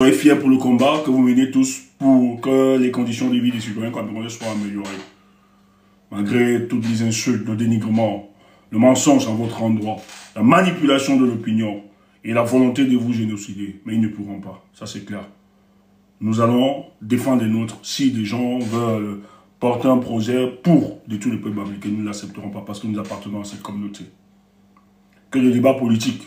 Soyez fiers pour le combat que vous menez tous pour que les conditions de vie des citoyens camerounais soient améliorées. Malgré toutes les insultes, le dénigrement, le mensonge en votre endroit, la manipulation de l'opinion et la volonté de vous génocider. Mais ils ne pourront pas, ça c'est clair. Nous allons défendre les nôtres. Si des gens veulent porter un projet pour détruire le peuple bamileke, nous ne l'accepterons pas parce que nous appartenons à cette communauté. Que le débat politique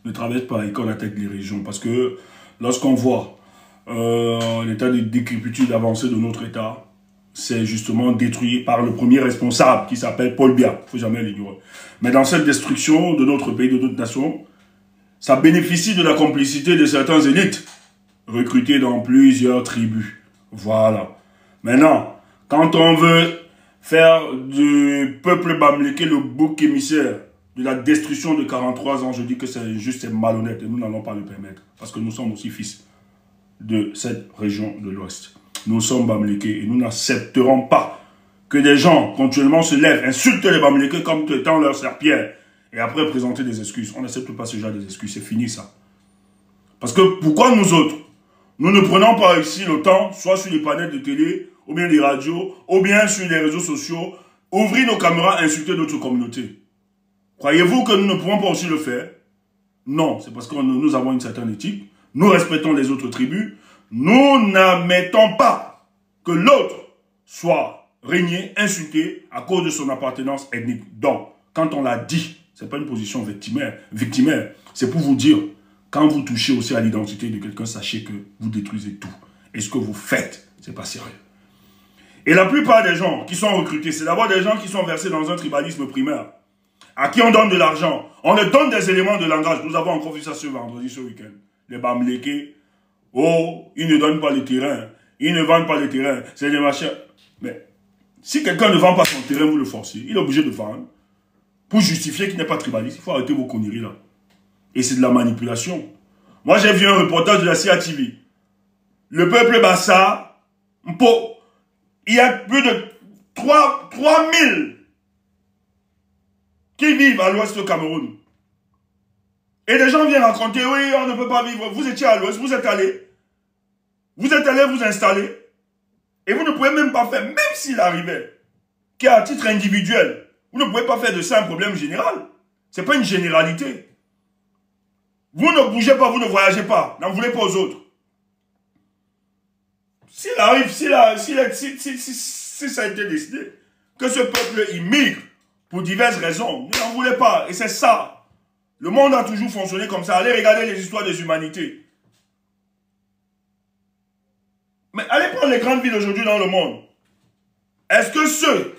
ne traverse pas et qu'on attaque les régions. Parce que lorsqu'on voit l'état de décrépitude avancée de notre État, c'est justement détruit par le premier responsable qui s'appelle Paul Biya. Il ne faut jamais l'ignorer. Mais dans cette destruction de notre pays, de notre nation, ça bénéficie de la complicité de certains élites recrutées dans plusieurs tribus. Voilà. Maintenant, quand on veut faire du peuple bamileke le bouc émissaire de la destruction de 43 ans, je dis que c'est injuste et malhonnête et nous n'allons pas le permettre. Parce que nous sommes aussi fils de cette région de l'Ouest. Nous sommes bamileke et nous n'accepterons pas que des gens continuellement se lèvent, insultent les bamileke comme étant leur serpillère et après présenter des excuses. On n'accepte pas ce genre d'excuses, c'est fini ça. Parce que pourquoi nous autres, nous ne prenons pas ici le temps, soit sur les panels de télé, ou bien des radios, ou bien sur les réseaux sociaux, ouvrir nos caméras, insulter notre communauté. Croyez-vous que nous ne pouvons pas aussi le faire? Non, c'est parce que nous avons une certaine éthique, nous respectons les autres tribus, nous n'admettons pas que l'autre soit régné, insulté à cause de son appartenance ethnique. Donc, quand on l'a dit, ce n'est pas une position victimaire, c'est pour vous dire, quand vous touchez aussi à l'identité de quelqu'un, sachez que vous détruisez tout. Et ce que vous faites, ce n'est pas sérieux. Et la plupart des gens qui sont recrutés, c'est d'abord des gens qui sont versés dans un tribalisme primaire, à qui on donne de l'argent, on leur donne des éléments de langage. Nous avons encore vu ça ce vendredi, ce week-end. Les bamileke, oh, ils ne donnent pas le terrain, ils ne vendent pas le terrain, c'est des machins. Mais si quelqu'un ne vend pas son terrain, vous le forcez, il est obligé de vendre. Pour justifier qu'il n'est pas tribaliste, il faut arrêter vos conneries là. Et c'est de la manipulation. Moi, j'ai vu un reportage de la CATV. Le peuple Bassa, il y a plus de 3000 qui vivent à l'ouest du Cameroun. Et des gens viennent raconter, oui, on ne peut pas vivre. Vous étiez à l'ouest, vous êtes allé. Vous êtes allé vous installer. Et vous ne pouvez même pas faire, même s'il arrivait, qu'à à titre individuel, vous ne pouvez pas faire de ça un problème général. Ce n'est pas une généralité. Vous ne bougez pas, vous ne voyagez pas. N'en voulez pas aux autres. S'il arrive, si ça a été décidé, que ce peuple immigre pour diverses raisons, vous n'en voulez pas. Et c'est ça. Le monde a toujours fonctionné comme ça. Allez regarder les histoires des humanités. Mais allez prendre les grandes villes aujourd'hui dans le monde. Est-ce que ceux,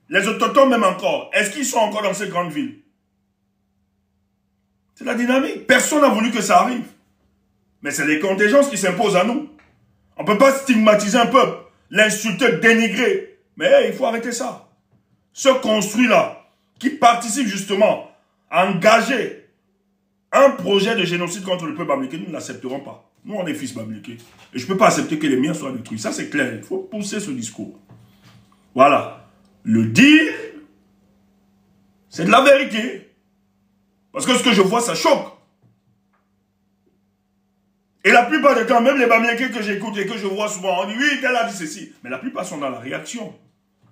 les autochtones même encore, est-ce qu'ils sont encore dans ces grandes villes? C'est la dynamique. Personne n'a voulu que ça arrive. Mais c'est les contingences qui s'imposent à nous. On ne peut pas stigmatiser un peuple, l'insulter, dénigrer. Mais il faut arrêter ça. Ce construit-là, qui participe justement à engager un projet de génocide contre le peuple bamileke, nous ne l'accepterons pas. Nous, on est fils bamileke. Et je ne peux pas accepter que les miens soient détruits. Ça, c'est clair. Il faut pousser ce discours. Voilà. Le dire, c'est de la vérité. Parce que ce que je vois, ça choque. Et la plupart des temps, même les bamileke que j'écoute et que je vois souvent, on dit, oui, tel a dit ceci. Mais la plupart sont dans la réaction.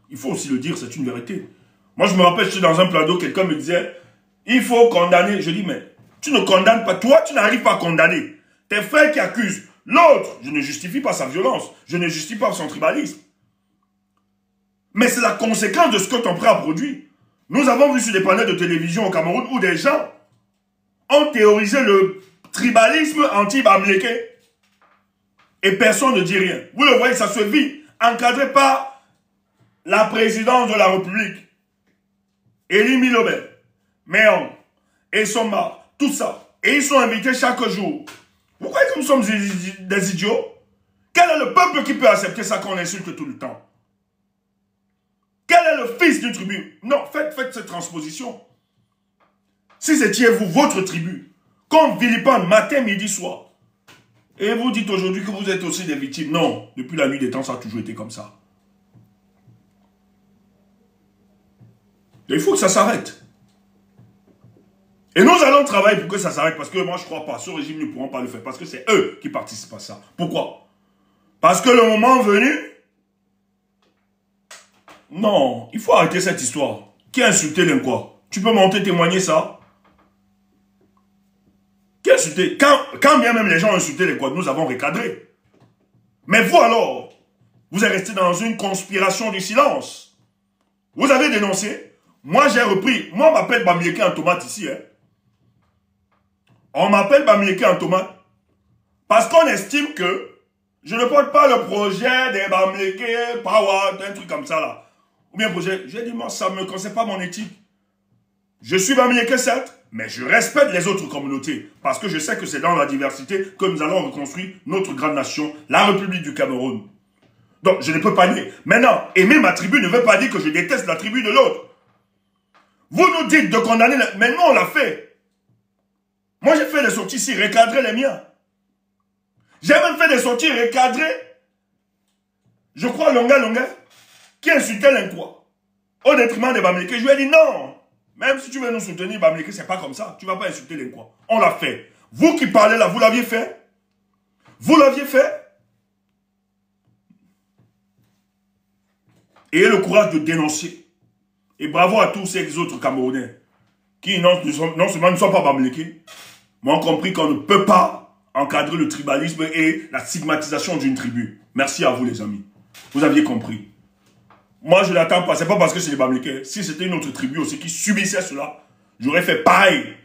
Il faut aussi le dire, c'est une vérité. Moi, je me rappelle, j'étais dans un plateau, quelqu'un me disait, il faut condamner. Je dis, mais tu ne condamnes pas. Toi, tu n'arrives pas à condamner. Tes frères qui accusent. L'autre, je ne justifie pas sa violence. Je ne justifie pas son tribalisme. Mais c'est la conséquence de ce que ton frère a produit. Nous avons vu sur des panels de télévision au Cameroun où des gens ont théorisé le tribalisme anti-bamileke. Et personne ne dit rien. Vous le voyez, ça se vit. Encadré par la présidence de la République. Elie Milobert, Méon, Essoma, tout ça. Et ils sont invités chaque jour. Vous croyez que nous sommes des idiots? Quel est le peuple qui peut accepter ça qu'on insulte tout le temps? Quel est le fils d'une tribu? Non, faites cette transposition. Si c'était vous, votre tribu, qu'on vilipende matin, midi, soir, et vous dites aujourd'hui que vous êtes aussi des victimes. Non, depuis la nuit des temps, ça a toujours été comme ça. Il faut que ça s'arrête. Et nous allons travailler pour que ça s'arrête, parce que moi je ne crois pas, ce régime ne pourront pas le faire, parce que c'est eux qui participent à ça. Pourquoi? Parce que le moment venu, non, il faut arrêter cette histoire. Qui a insulté l'Inquois? Tu peux monter témoigner ça? Qui a insulté? Quand bien même les gens ont insulté l'Inquois, nous avons recadré. Mais vous alors, vous êtes resté dans une conspiration du silence. Vous avez dénoncé. Moi j'ai repris. Moi on m'appelle Bamieke en tomate ici. Hein. On m'appelle Bamieke en tomate. Parce qu'on estime que je ne porte pas le projet des Bamieke, Power, un truc comme ça là. Ou bien projet. J'ai dit moi ça ne me concerne pas mon éthique. Je suis Bamieke certes, mais je respecte les autres communautés. Parce que je sais que c'est dans la diversité que nous allons reconstruire notre grande nation, la République du Cameroun. Donc je ne peux pas nier. Maintenant, aimer ma tribu ne veut pas dire que je déteste la tribu de l'autre. Vous nous dites de condamner, mais nous on l'a fait. Moi, j'ai fait des sorties ici, recadrer les miens. J'ai même fait des sorties recadrer, je crois, Longa, qui insultait l'Inquois, au détriment des Bamieke. Je lui ai dit non, même si tu veux nous soutenir, Bamieke, c'est pas comme ça. Tu vas pas insulter l'Inquois. On l'a fait. Vous qui parlez là, vous l'aviez fait? Vous l'aviez fait? Ayez le courage de dénoncer. Et bravo à tous ces autres Camerounais qui non seulement ne sont pas Bamieke, mais ont compris qu'on ne peut pas encadrer le tribalisme et la stigmatisation d'une tribu. Merci à vous les amis. Vous aviez compris. Moi je l'attends pas, c'est pas parce que c'est les Bamieke. Si c'était une autre tribu aussi qui subissait cela, j'aurais fait pareil.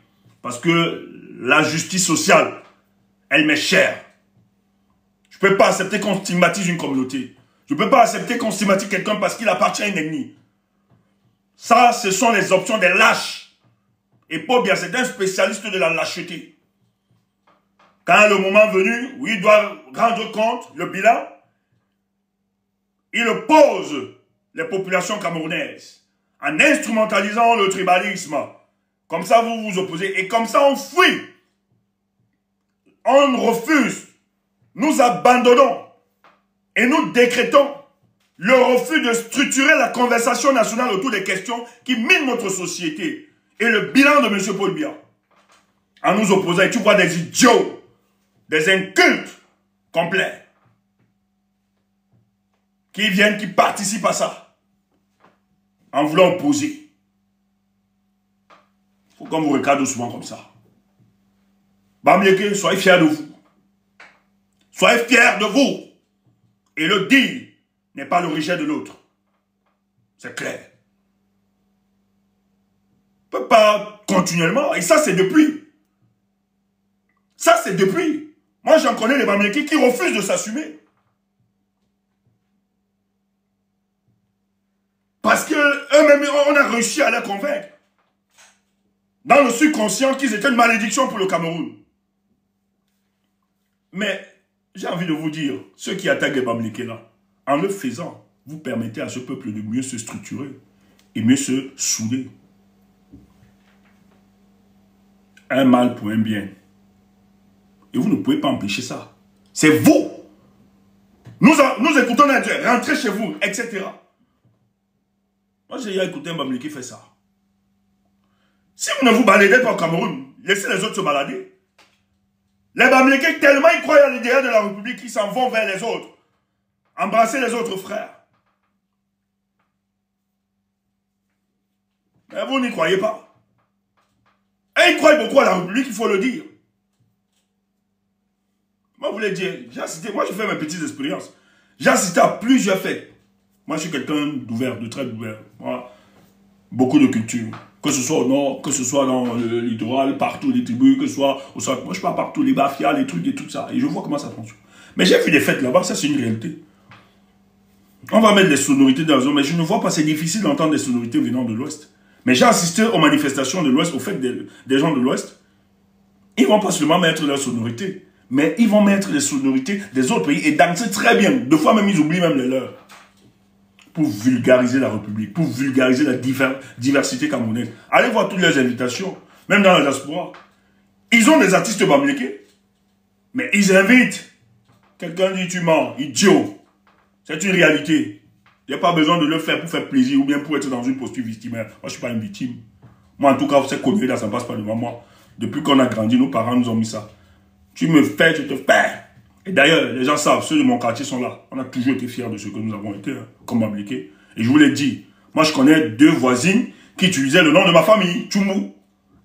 Parce que la justice sociale, elle m'est chère. Je ne peux pas accepter qu'on stigmatise une communauté. Je ne peux pas accepter qu'on stigmatise quelqu'un parce qu'il appartient à une ethnie. Ça, ce sont les options des lâches. Et Paul Biya, c'est un spécialiste de la lâcheté. Quand le moment venu, où il doit rendre compte, le bilan, il oppose les populations camerounaises en instrumentalisant le tribalisme. Comme ça, vous vous opposez. Et comme ça, on fuit. On refuse. Nous abandonnons. Et nous décrétons le refus de structurer la conversation nationale autour des questions qui minent notre société. Et le bilan de M. Paul Biya. En nous opposant, et tu vois des idiots, des incultes complets, qui viennent, qui participent à ça, en voulant opposer. Il faut qu'on vous recadre souvent comme ça. Bamieke, soyez fiers de vous. Soyez fiers de vous. Et le dire n'est pas le rejet de l'autre. C'est clair. On ne peut pas continuellement. Et ça, c'est depuis. Ça, c'est depuis. Moi, j'en connais les Bamieke qui refusent de s'assumer. Parce qu'eux-mêmes, on a réussi à les convaincre. Dans le subconscient, qu'ils étaient une malédiction pour le Cameroun. Mais, j'ai envie de vous dire, ceux qui attaquent les Bamieke là, en le faisant, vous permettez à ce peuple de mieux se structurer et mieux se souder. Un mal pour un bien. Et vous ne pouvez pas empêcher ça. C'est vous. Nous écoutons l'intérêt, rentrez chez vous, etc. Moi, j'ai écouté un Bamieke qui fait ça. Si vous ne vous baladez pas au Cameroun, laissez les autres se balader. Les Bamieke, tellement ils croient à l'idéal de la République qu'ils s'en vont vers les autres. Embrasser les autres frères. Mais vous n'y croyez pas. Et ils croient beaucoup à la République, il faut le dire. Moi, je voulais dire, j'ai assisté, moi je fais mes petites expériences. J'ai assisté à plusieurs fêtes. Moi, je suis quelqu'un d'ouvert, de très ouvert. Moi, beaucoup de culture. Que ce soit au nord, que ce soit dans le littoral, partout, les tribus, que ce soit au centre. Moi, je pars partout, les bafias, les trucs et tout ça. Et je vois comment ça fonctionne. Mais j'ai vu des fêtes là-bas, ça c'est une réalité. On va mettre des sonorités dans la zone, mais je ne vois pas, c'est difficile d'entendre des sonorités venant de l'Ouest. Mais j'ai assisté aux manifestations de l'Ouest, au fait des gens de l'Ouest. Ils ne vont pas seulement mettre leurs sonorités, mais ils vont mettre les sonorités des autres pays et danser très bien. Deux fois même, ils oublient même les leurs. Pour vulgariser la République, pour vulgariser la diversité camerounaise. Allez voir toutes les invitations, même dans la diaspora. Ils ont des artistes Bamieke, mais ils invitent. Quelqu'un dit tu mens, idiot. C'est une réalité. Il n'y a pas besoin de le faire pour faire plaisir ou bien pour être dans une posture victimaire. Moi, je ne suis pas une victime. Moi, en tout cas, ces conneries-là, ça ne passe pas devant moi. Depuis qu'on a grandi, nos parents nous ont mis ça. Tu me fais, je te fais. Et d'ailleurs, les gens savent, ceux de mon quartier sont là. On a toujours été fiers de ce que nous avons été, hein, comme Bamileke. Et je vous l'ai dit, moi, je connais 2 voisines qui utilisaient le nom de ma famille, Tchoumou.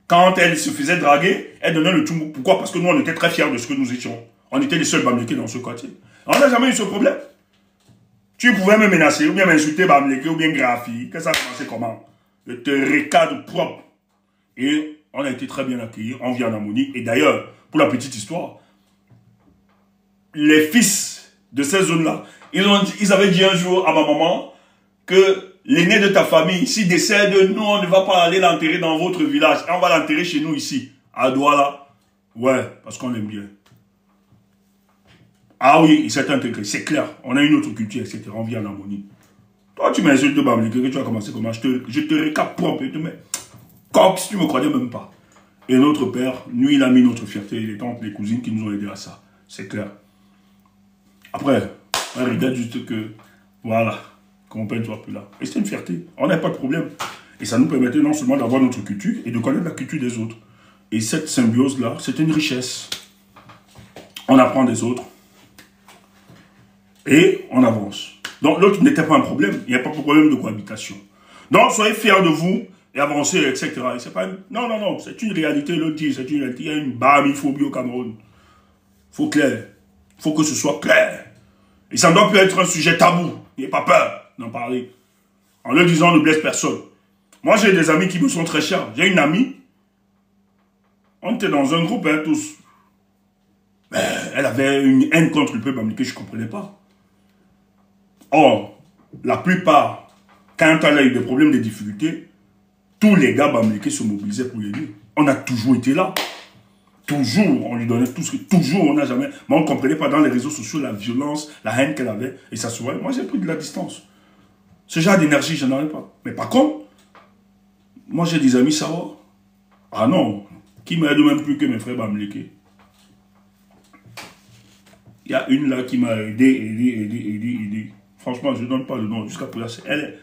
Quand elles se faisaient draguer, elles donnaient le Tchoumou. Pourquoi? Parce que nous, on était très fiers de ce que nous étions. On était les seuls Bamileke dans ce quartier. On n'a jamais eu ce problème. Tu pouvais me menacer, ou bien m'insulter Bamileke, ou bien Grafi. Que ça a commencé comment? Je te recadre propre. Et on a été très bien accueillis, on vit en harmonie. Et d'ailleurs, pour la petite histoire, les fils de ces zones-là, ils avaient dit un jour à ma maman que l'aîné de ta famille, s'il décède, nous, on ne va pas aller l'enterrer dans votre village. On va l'enterrer chez nous ici, à Douala. Ouais, parce qu'on l'aime bien. Ah oui, il s'est intégré, c'est clair. On a une autre culture, etc. On vit en harmonie. Toi, tu m'insultes de Bamileke, que tu vas commencer comment? Je te récap propre et te mets coq si tu ne me croyais même pas. Et notre père, nous, il a mis notre fierté, les tantes, les cousines qui nous ont aidés à ça. C'est clair. Après, on regarde juste que, voilà, qu'on ne soit plus là. Et c'est une fierté. On n'a pas de problème. Et ça nous permettait non seulement d'avoir notre culture et de connaître la culture des autres. Et cette symbiose-là, c'est une richesse. On apprend des autres. Et on avance. Donc l'autre n'était pas un problème. Il n'y a pas de problème de cohabitation. Donc soyez fiers de vous et avancez, etc. Et c'est pas une... Non, non, non. C'est une réalité. L'autre dit, c'est une réalité. Il y a une bamiphobie au Cameroun. Il faut clair. Il faut que ce soit clair. Et ça ne doit plus être un sujet tabou. N'ayez pas peur d'en parler. En le disant, on ne blesse personne. Moi, j'ai des amis qui me sont très chers. J'ai une amie. On était dans un groupe, hein, tous. Mais elle avait une haine contre le peuple bamileke, je ne comprenais pas. Or, la plupart, quand elle a eu des problèmes, des difficultés, tous les gars bamileke se mobilisaient pour l'aider. On a toujours été là. Toujours, on lui donnait tout ce que... Toujours, on n'a jamais... Mais on ne comprenait pas dans les réseaux sociaux la violence, la haine qu'elle avait. Et ça se voyait. Moi, j'ai pris de la distance. Ce genre d'énergie, je n'en ai pas. Mais par contre, moi, j'ai des amis Sawa. Ah non, qui m'aide même plus que mes frères bamileke. Il y a une là qui m'a aidé. Franchement, je ne donne pas le nom jusqu'à présent. Elle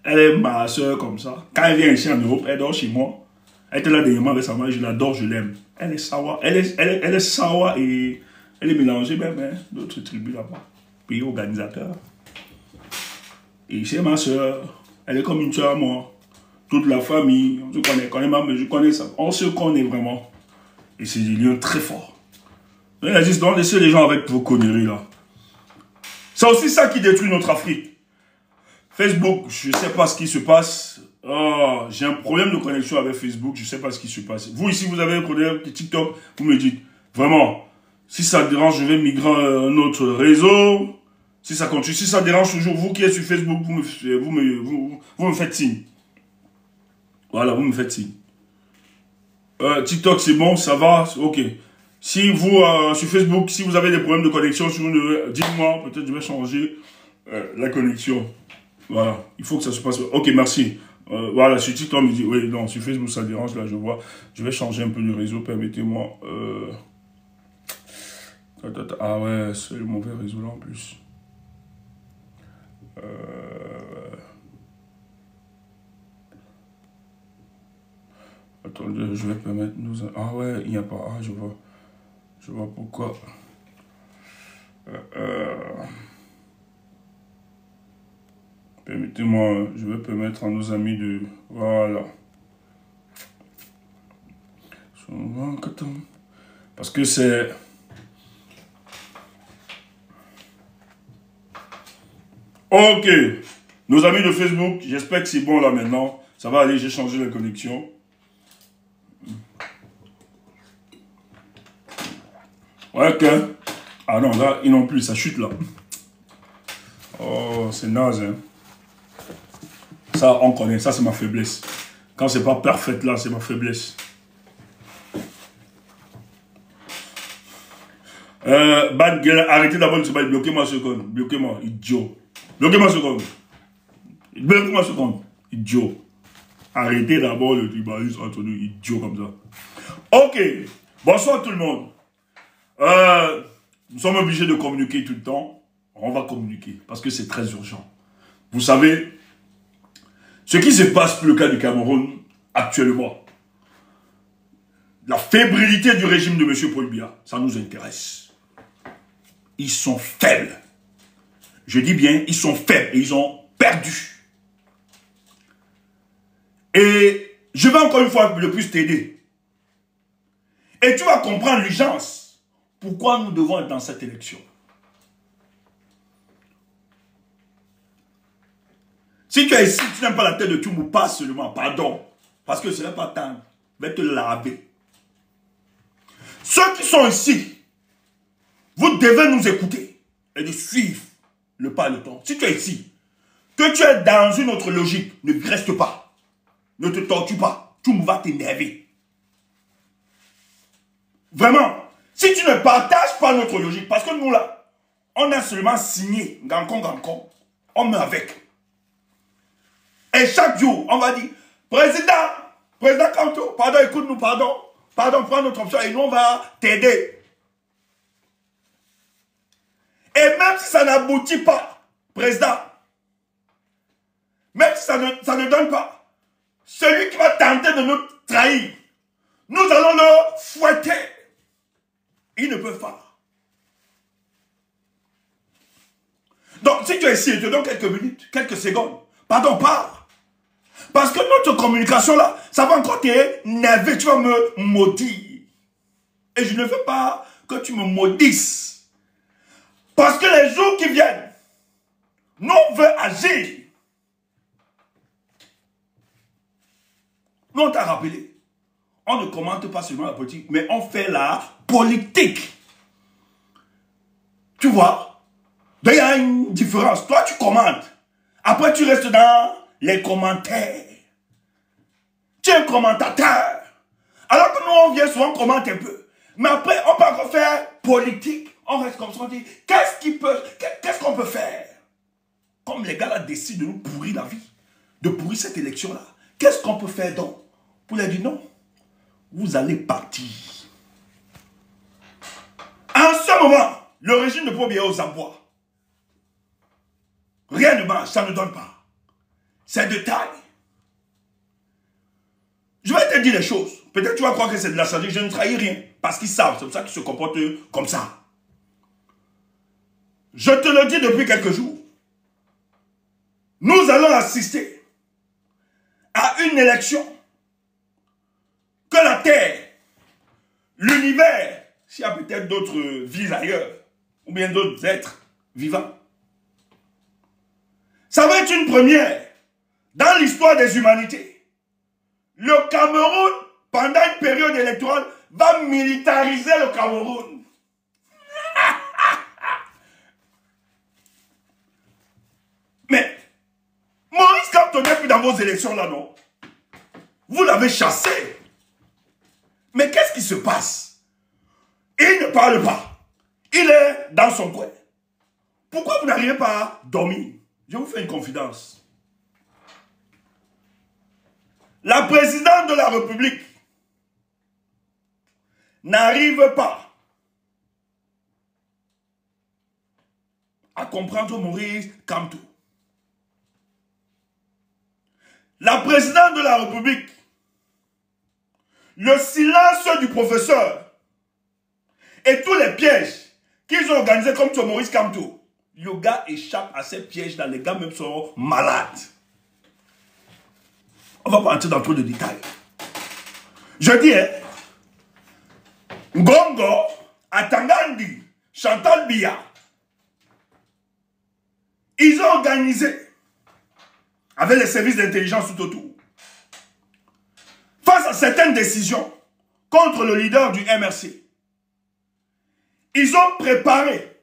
est ma soeur comme ça. Quand elle vient ici en Europe, elle dort chez moi. Elle était là dernièrement avec sa mère, je l'adore, je l'aime. Elle est Sawa. Elle est Sawa et elle est mélangée même hein, d'autres tribus là-bas. Pays organisateur. Et c'est ma soeur. Elle est comme une soeur à moi. Toute la famille, on se connaît maman, je connais ça. On se connaît vraiment. Et c'est des liens très forts. Il existe donc laissez les gens avec vos conneries là. C'est aussi ça qui détruit notre Afrique. Facebook, je ne sais pas ce qui se passe. Oh, j'ai un problème de connexion avec Facebook, je ne sais pas ce qui se passe. Vous ici, vous avez un problème de TikTok, vous me dites, vraiment, si ça dérange, je vais migrer à un autre réseau. Si ça continue, si ça dérange toujours, vous qui êtes sur Facebook, vous me faites signe. Voilà, vous me faites signe. TikTok, c'est bon, ça va, ok. Si vous, sur Facebook, si vous avez des problèmes de connexion, dites-moi, peut-être je vais changer la connexion. Voilà, il faut que ça se passe. Ok, merci. Voilà, sur TikTok, on me dit, oui, non, sur Facebook, ça dérange, là, je vois. Je vais changer un peu le réseau, permettez-moi. Ah ouais, c'est le mauvais réseau là en plus. Attendez, je vais permettre nous. Ah ouais, il n'y a pas. Ah, je vois. Je vois pourquoi. Permettez-moi, je vais permettre à nos amis de... Voilà. Parce que c'est... Ok. Nos amis de Facebook, j'espère que c'est bon là maintenant. Ça va aller, j'ai changé la connexion. Ouais, ok. Ah non, là, ils n'ont plus, ça chute là. Oh, c'est naze, hein. Ça, on connaît, ça c'est ma faiblesse. Quand c'est pas parfait là, c'est ma faiblesse. Bad girl, arrêtez d'abord de se battre, bloquez-moi une seconde. Bloquez-moi, idiot. Bloquez-moi une seconde. Bloquez-moi une seconde, idiot. Arrêtez d'abord le tribalisme entre nous, idiot comme ça. Ok, bonsoir tout le monde. Nous sommes obligés de communiquer tout le temps. On va communiquer parce que c'est très urgent. Vous savez, ce qui se passe pour le cas du Cameroun, actuellement. La fébrilité du régime de M. Paul Biya, ça nous intéresse. Ils sont faibles. Je dis bien, ils sont faibles et ils ont perdu. Et je vais encore une fois le plus t'aider. Et tu vas comprendre l'urgence. Pourquoi nous devons être dans cette élection. Si tu es ici, tu n'aimes pas la tête de Toumou, pas seulement, pardon. Parce que ce n'est pas temps. Je vais te laver. Ceux qui sont ici, vous devez nous écouter et de suivre le pas et le temps. Si tu es ici, que tu es dans une autre logique, ne reste pas. Ne te tortue pas. Toumou va t'énerver. Vraiment, si tu ne partages pas notre logique, parce que nous là, on a seulement signé, gankon, on meurt avec. Et chaque jour, on va dire, président Kanto, pardon, écoute-nous, pardon, prends notre option et nous on va t'aider. Et même si ça n'aboutit pas, président, même si ça ne donne pas, celui qui va tenter de nous trahir, nous allons le fouetter. Ils ne peuvent pas. Donc, si tu es ici, je te donne quelques minutes, quelques secondes. Pardon, parle. Parce que notre communication là, ça va encore t'énerver, tu vas me maudire. Et je ne veux pas que tu me maudisses. Parce que les jours qui viennent, nous on veut agir. Nous on t'a rappelé. On ne commente pas seulement la politique, mais on fait la politique. Tu vois? Il y a une différence. Toi, tu commentes. Après, tu restes dans les commentaires. Tu es un commentateur. Alors que nous, on vient souvent commenter un peu. Mais après, on peut encore faire politique. On reste comme ça, on dit, qu'est-ce qu'on peut faire? Comme les gars là décident de nous pourrir la vie, de pourrir cette élection-là. Qu'est-ce qu'on peut faire donc? Pour leur dire non. Vous allez partir. En ce moment, le régime de Paul Biya aux abois. Rien ne marche, ça ne donne pas. C'est de taille. Je vais te dire les choses. Peut-être tu vas croire que c'est de la stratégie. Je ne trahis rien. Parce qu'ils savent. C'est pour ça qu'ils se comportent comme ça. Je te le dis depuis quelques jours. Nous allons assister à une élection que la Terre, l'univers, s'il y a peut-être d'autres vies ailleurs, ou bien d'autres êtres vivants. Ça va être une première dans l'histoire des humanités. Le Cameroun, pendant une période électorale, va militariser le Cameroun. Mais, Maurice Kamto n'est plus dans vos élections là, non? Vous l'avez chassé. Mais qu'est-ce qui se passe? Il ne parle pas. Il est dans son coin. Pourquoi vous n'arrivez pas à dormir? Je vous fais une confidence. La présidente de la République n'arrive pas à comprendre Maurice Kamto. La présidente de la République, le silence du professeur et tous les pièges qu'ils ont organisés comme sur Maurice Kamto, le gars échappe à ces pièges-là, les gars même sont malades. On va pas entrer dans trop de détails. Je dis, hein, Ngongo, Atangandi, Chantal Biya, ils ont organisé, avec les services d'intelligence tout autour, face à certaines décisions contre le leader du MRC, ils ont préparé,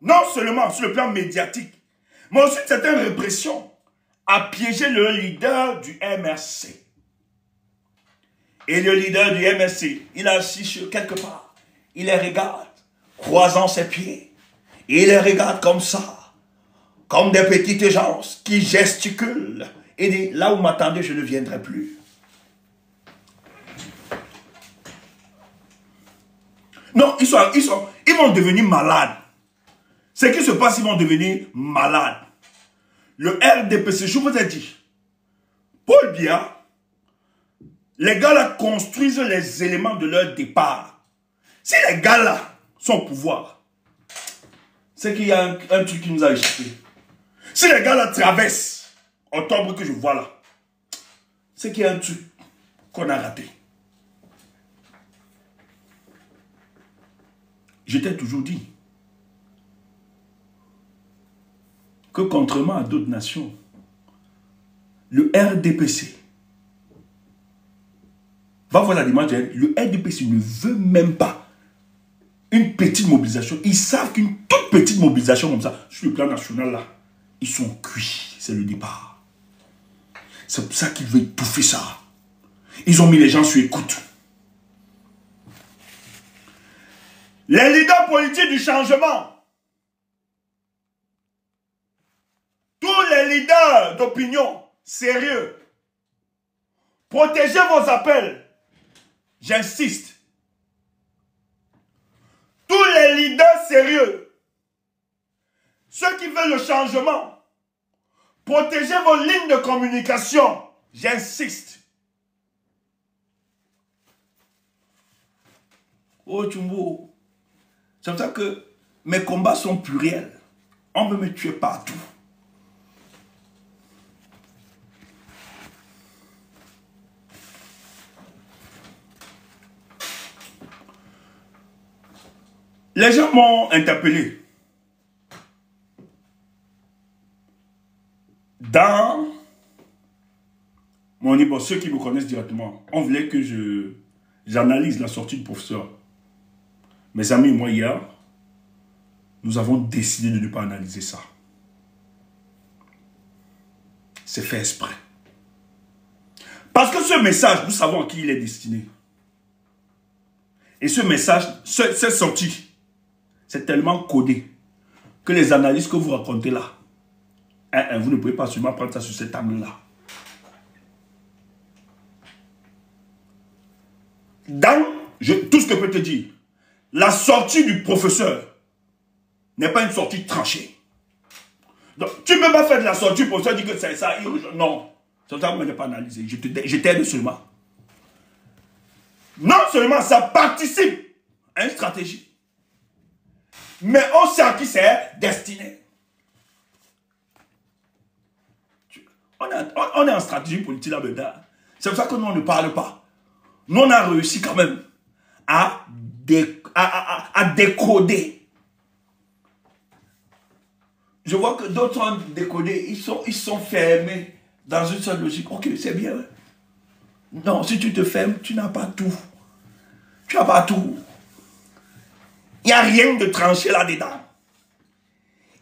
non seulement sur le plan médiatique, mais aussi certaines répressions, à piéger le leader du MRC. Et le leader du MRC, il a assis sur quelque part. Il les regarde, croisant ses pieds. Il les regarde comme ça, comme des petites gens qui gesticulent. Et dit, là où m'attendez, je ne viendrai plus. Non, ils vont devenir malades. Ce qui se passe, ils vont devenir malades. Le RDPC, je vous ai dit, Paul Biya Les gars-là construisent les éléments de leur départ. Si les gars-là sont au pouvoir, c'est qu'il y a un truc qui nous a échappé. Si les gars-là traversent octobre que je vois là, c'est qu'il y a un truc qu'on a raté. Je t'ai toujours dit que contrairement à d'autres nations, le RDPC, va voir la démarche, le RDPC ne veut même pas une petite mobilisation. Ils savent qu'une toute petite mobilisation comme ça, sur le plan national là, ils sont cuits, c'est le départ. C'est pour ça qu'ils veulent étouffer ça. Ils ont mis les gens sur écoute. Les leaders politiques du changement, tous les leaders d'opinion sérieux, protégez vos appels. J'insiste. Tous les leaders sérieux, ceux qui veulent le changement, protégez vos lignes de communication. J'insiste. Oh Tchumbo, c'est pour ça que mes combats sont pluriels. On veut me tuer partout. Les gens m'ont interpellé. Dans mon livre, ceux qui me connaissent directement, on voulait que j'analyse la sortie du professeur. Mes amis et moi, hier, nous avons décidé de ne pas analyser ça. C'est fait exprès. Parce que ce message, nous savons à qui il est destiné. Et ce message, cette sortie, c'est tellement codé que les analyses que vous racontez là, vous ne pouvez pas seulement prendre ça sur cet angle-là. Tout ce que je peux te dire, la sortie du professeur n'est pas une sortie tranchée. Donc, tu ne peux pas faire de la sortie du professeur dire que c'est ça. Non, c'est ça que je n'ai pas analysé. Je t'aide seulement. Non seulement ça participe à une stratégie, mais on sait à qui c'est destiné. On est en stratégie politique là-dedans. C'est pour ça que nous, on ne parle pas. Nous, on a réussi quand même à décoder. Je vois que d'autres ont décodé. Ils sont fermés dans une seule logique. Ok, c'est bien. Non, si tu te fermes, tu n'as pas tout. Tu n'as pas tout. Il n'y a rien de tranché là-dedans.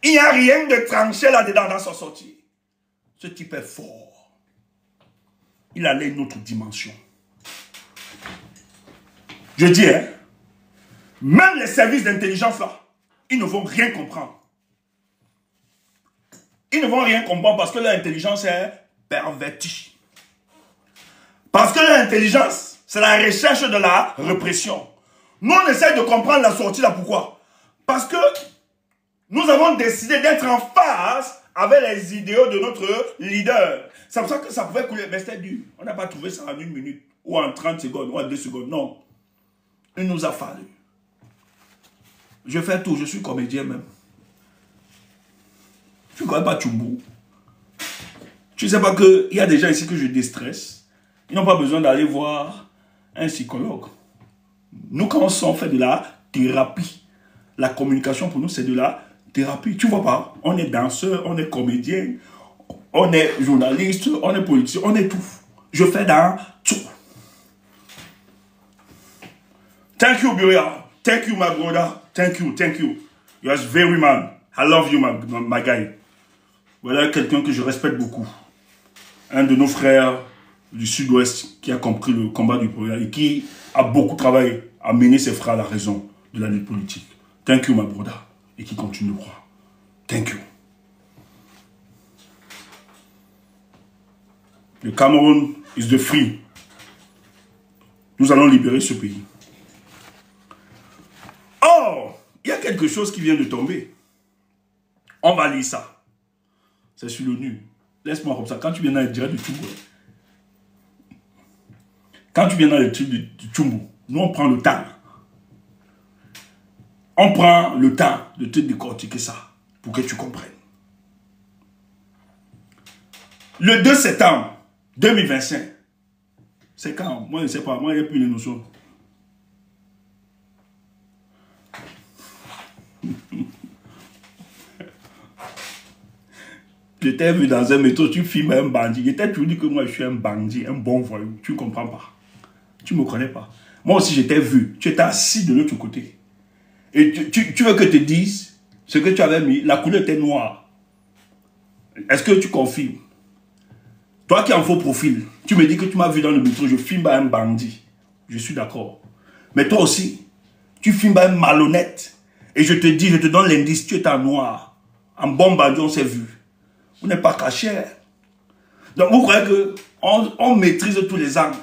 Il n'y a rien de tranché là-dedans dans sa sortie. Ce type est fort. Il a une autre dimension. Je dis, hein, même les services d'intelligence là, ils ne vont rien comprendre. Ils ne vont rien comprendre parce que l'intelligence est pervertie. Parce que l'intelligence, c'est la recherche de la répression. Nous, on essaie de comprendre la sortie là. Pourquoi? Parce que nous avons décidé d'être en phase avec les idéaux de notre leader. C'est pour ça que ça pouvait couler. Mais c'était dur. On n'a pas trouvé ça en 1 minute, ou en 30 secondes, ou en 2 secondes. Non. Il nous a fallu. Je fais tout. Je suis comédien même. Tu ne connais pas Tchumbo. Tu ne sais pas qu'il y a des gens ici que je déstresse. Ils n'ont pas besoin d'aller voir un psychologue. Nous, quand on fait de la thérapie, la communication pour nous, c'est de la thérapie. Tu vois pas? On est danseur, on est comédien, on est journaliste, on est politicien, on est tout. Je fais dans tout. Thank you, Biria. Thank you, my brother. Thank you, thank you. You are very man. I love you, my guy. Voilà quelqu'un que je respecte beaucoup. Un de nos frères du Sud-Ouest qui a compris le combat du progrès et qui a beaucoup travaillé à mener ses frères à la raison de la lutte politique. Thank you, my brother. Et qui continue de croire. Thank you. Le Cameroun is the free. Nous allons libérer ce pays. Or, il y a quelque chose qui vient de tomber. On va lire ça. C'est sur l'ONU. Laisse-moi comme ça. Quand tu viens dans le direct de tout, Quand tu viens dans le truc de Tchumbu, nous on prend le temps. On prend le temps de te décortiquer ça pour que tu comprennes. Le 2 septembre 2025, c'est quand? Moi je ne sais pas, moi il n'y a plus de notion. Je t'ai vu dans un métro, tu filmes un bandit. Je t'ai toujours dit que moi je suis un bandit, un bon voyou. Tu ne comprends pas. Tu ne me connais pas. Moi aussi je t'ai vu. Tu étais assis de l'autre côté. Et tu veux que je te dise ce que tu avais mis, la couleur était noire. Est-ce que tu confirmes? Toi qui es en faux profil, tu me dis que tu m'as vu dans le métro, je filme un bandit. Je suis d'accord. Mais toi aussi, tu filmes un malhonnête. Et je te dis, je te donne l'indice, tu es en noir. En bon bandit, on s'est vu. Vous n'êtes pas caché. Donc vous croyez qu'on maîtrise tous les angles.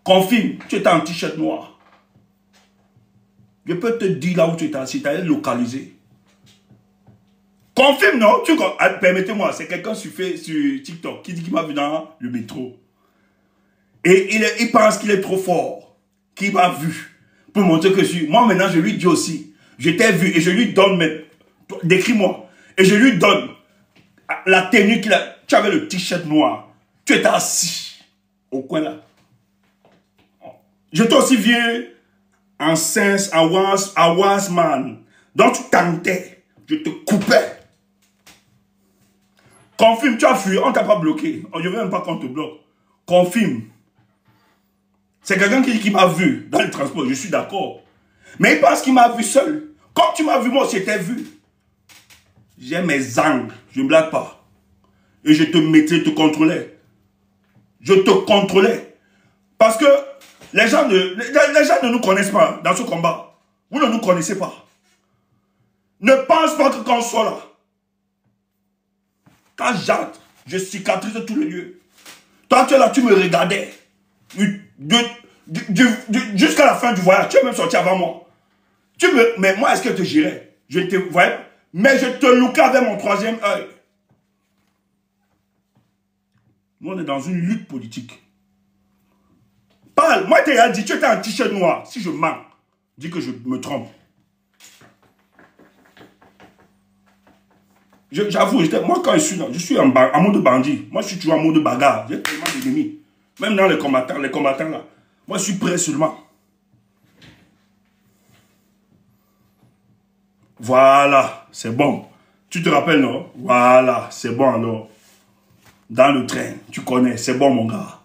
Confirme, tu étais en t-shirt noir. Je peux te dire là où tu étais assis, tu es localisé. Confirme, non? Permettez-moi, c'est quelqu'un sur TikTok qui dit qu'il m'a vu dans le métro. Et il pense qu'il est trop fort, qu'il m'a vu, pour montrer que je suis... Moi maintenant, je lui dis aussi, je t'ai vu et je lui donne, décris-moi, et je lui donne la tenue qu'il a... Tu avais le t-shirt noir, tu étais assis au coin là. Je t'ai aussi vu en sens, en was-man. Donc tu tentais, je te coupais. Confirme, tu as fui, on ne t'a pas bloqué. Je ne veux même pas qu'on te bloque. Confirme. C'est quelqu'un qui m'a vu dans le transport, je suis d'accord. Mais il pense qu'il m'a vu seul. Quand tu m'as vu, moi, je t'ai vu. J'ai mes angles, je ne blague pas. Et je te mettais, je te contrôlais. Je te contrôlais. Parce que les gens ne nous connaissent pas dans ce combat. Vous ne nous connaissez pas. Ne pense pas que quand on soit là, quand j'entre, je cicatrise tous les lieux. Toi, tu es là, tu me regardais. Jusqu'à la fin du voyage, tu es même sorti avant moi. Mais moi, est-ce que je te gérais? Je te voyais, mais je te lookais avec mon troisième œil. Nous, on est dans une lutte politique. Parle, moi, tu as dit, tu étais en t-shirt noir. Si je mens, dis que je me trompe. J'avoue, moi quand je suis en mode bandit. Moi je suis toujours en mode bagarre. J'ai tellement d'ennemis. Même dans les combattants là. Moi je suis prêt seulement. Voilà, c'est bon. Tu te rappelles, non? Voilà, c'est bon alors. Dans le train, tu connais, c'est bon mon gars.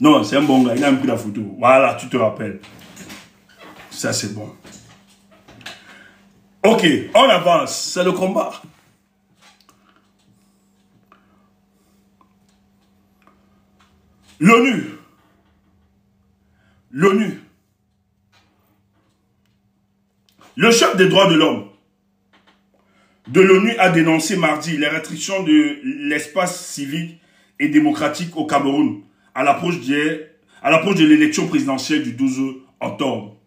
Non, c'est un bon gars, il a même pris la photo. Voilà, tu te rappelles. Ça c'est bon. Ok, on avance, c'est le combat. L'ONU, le chef des droits de l'homme de l'ONU a dénoncé mardi les restrictions de l'espace civique et démocratique au Cameroun à l'approche de l'élection présidentielle du 12 octobre.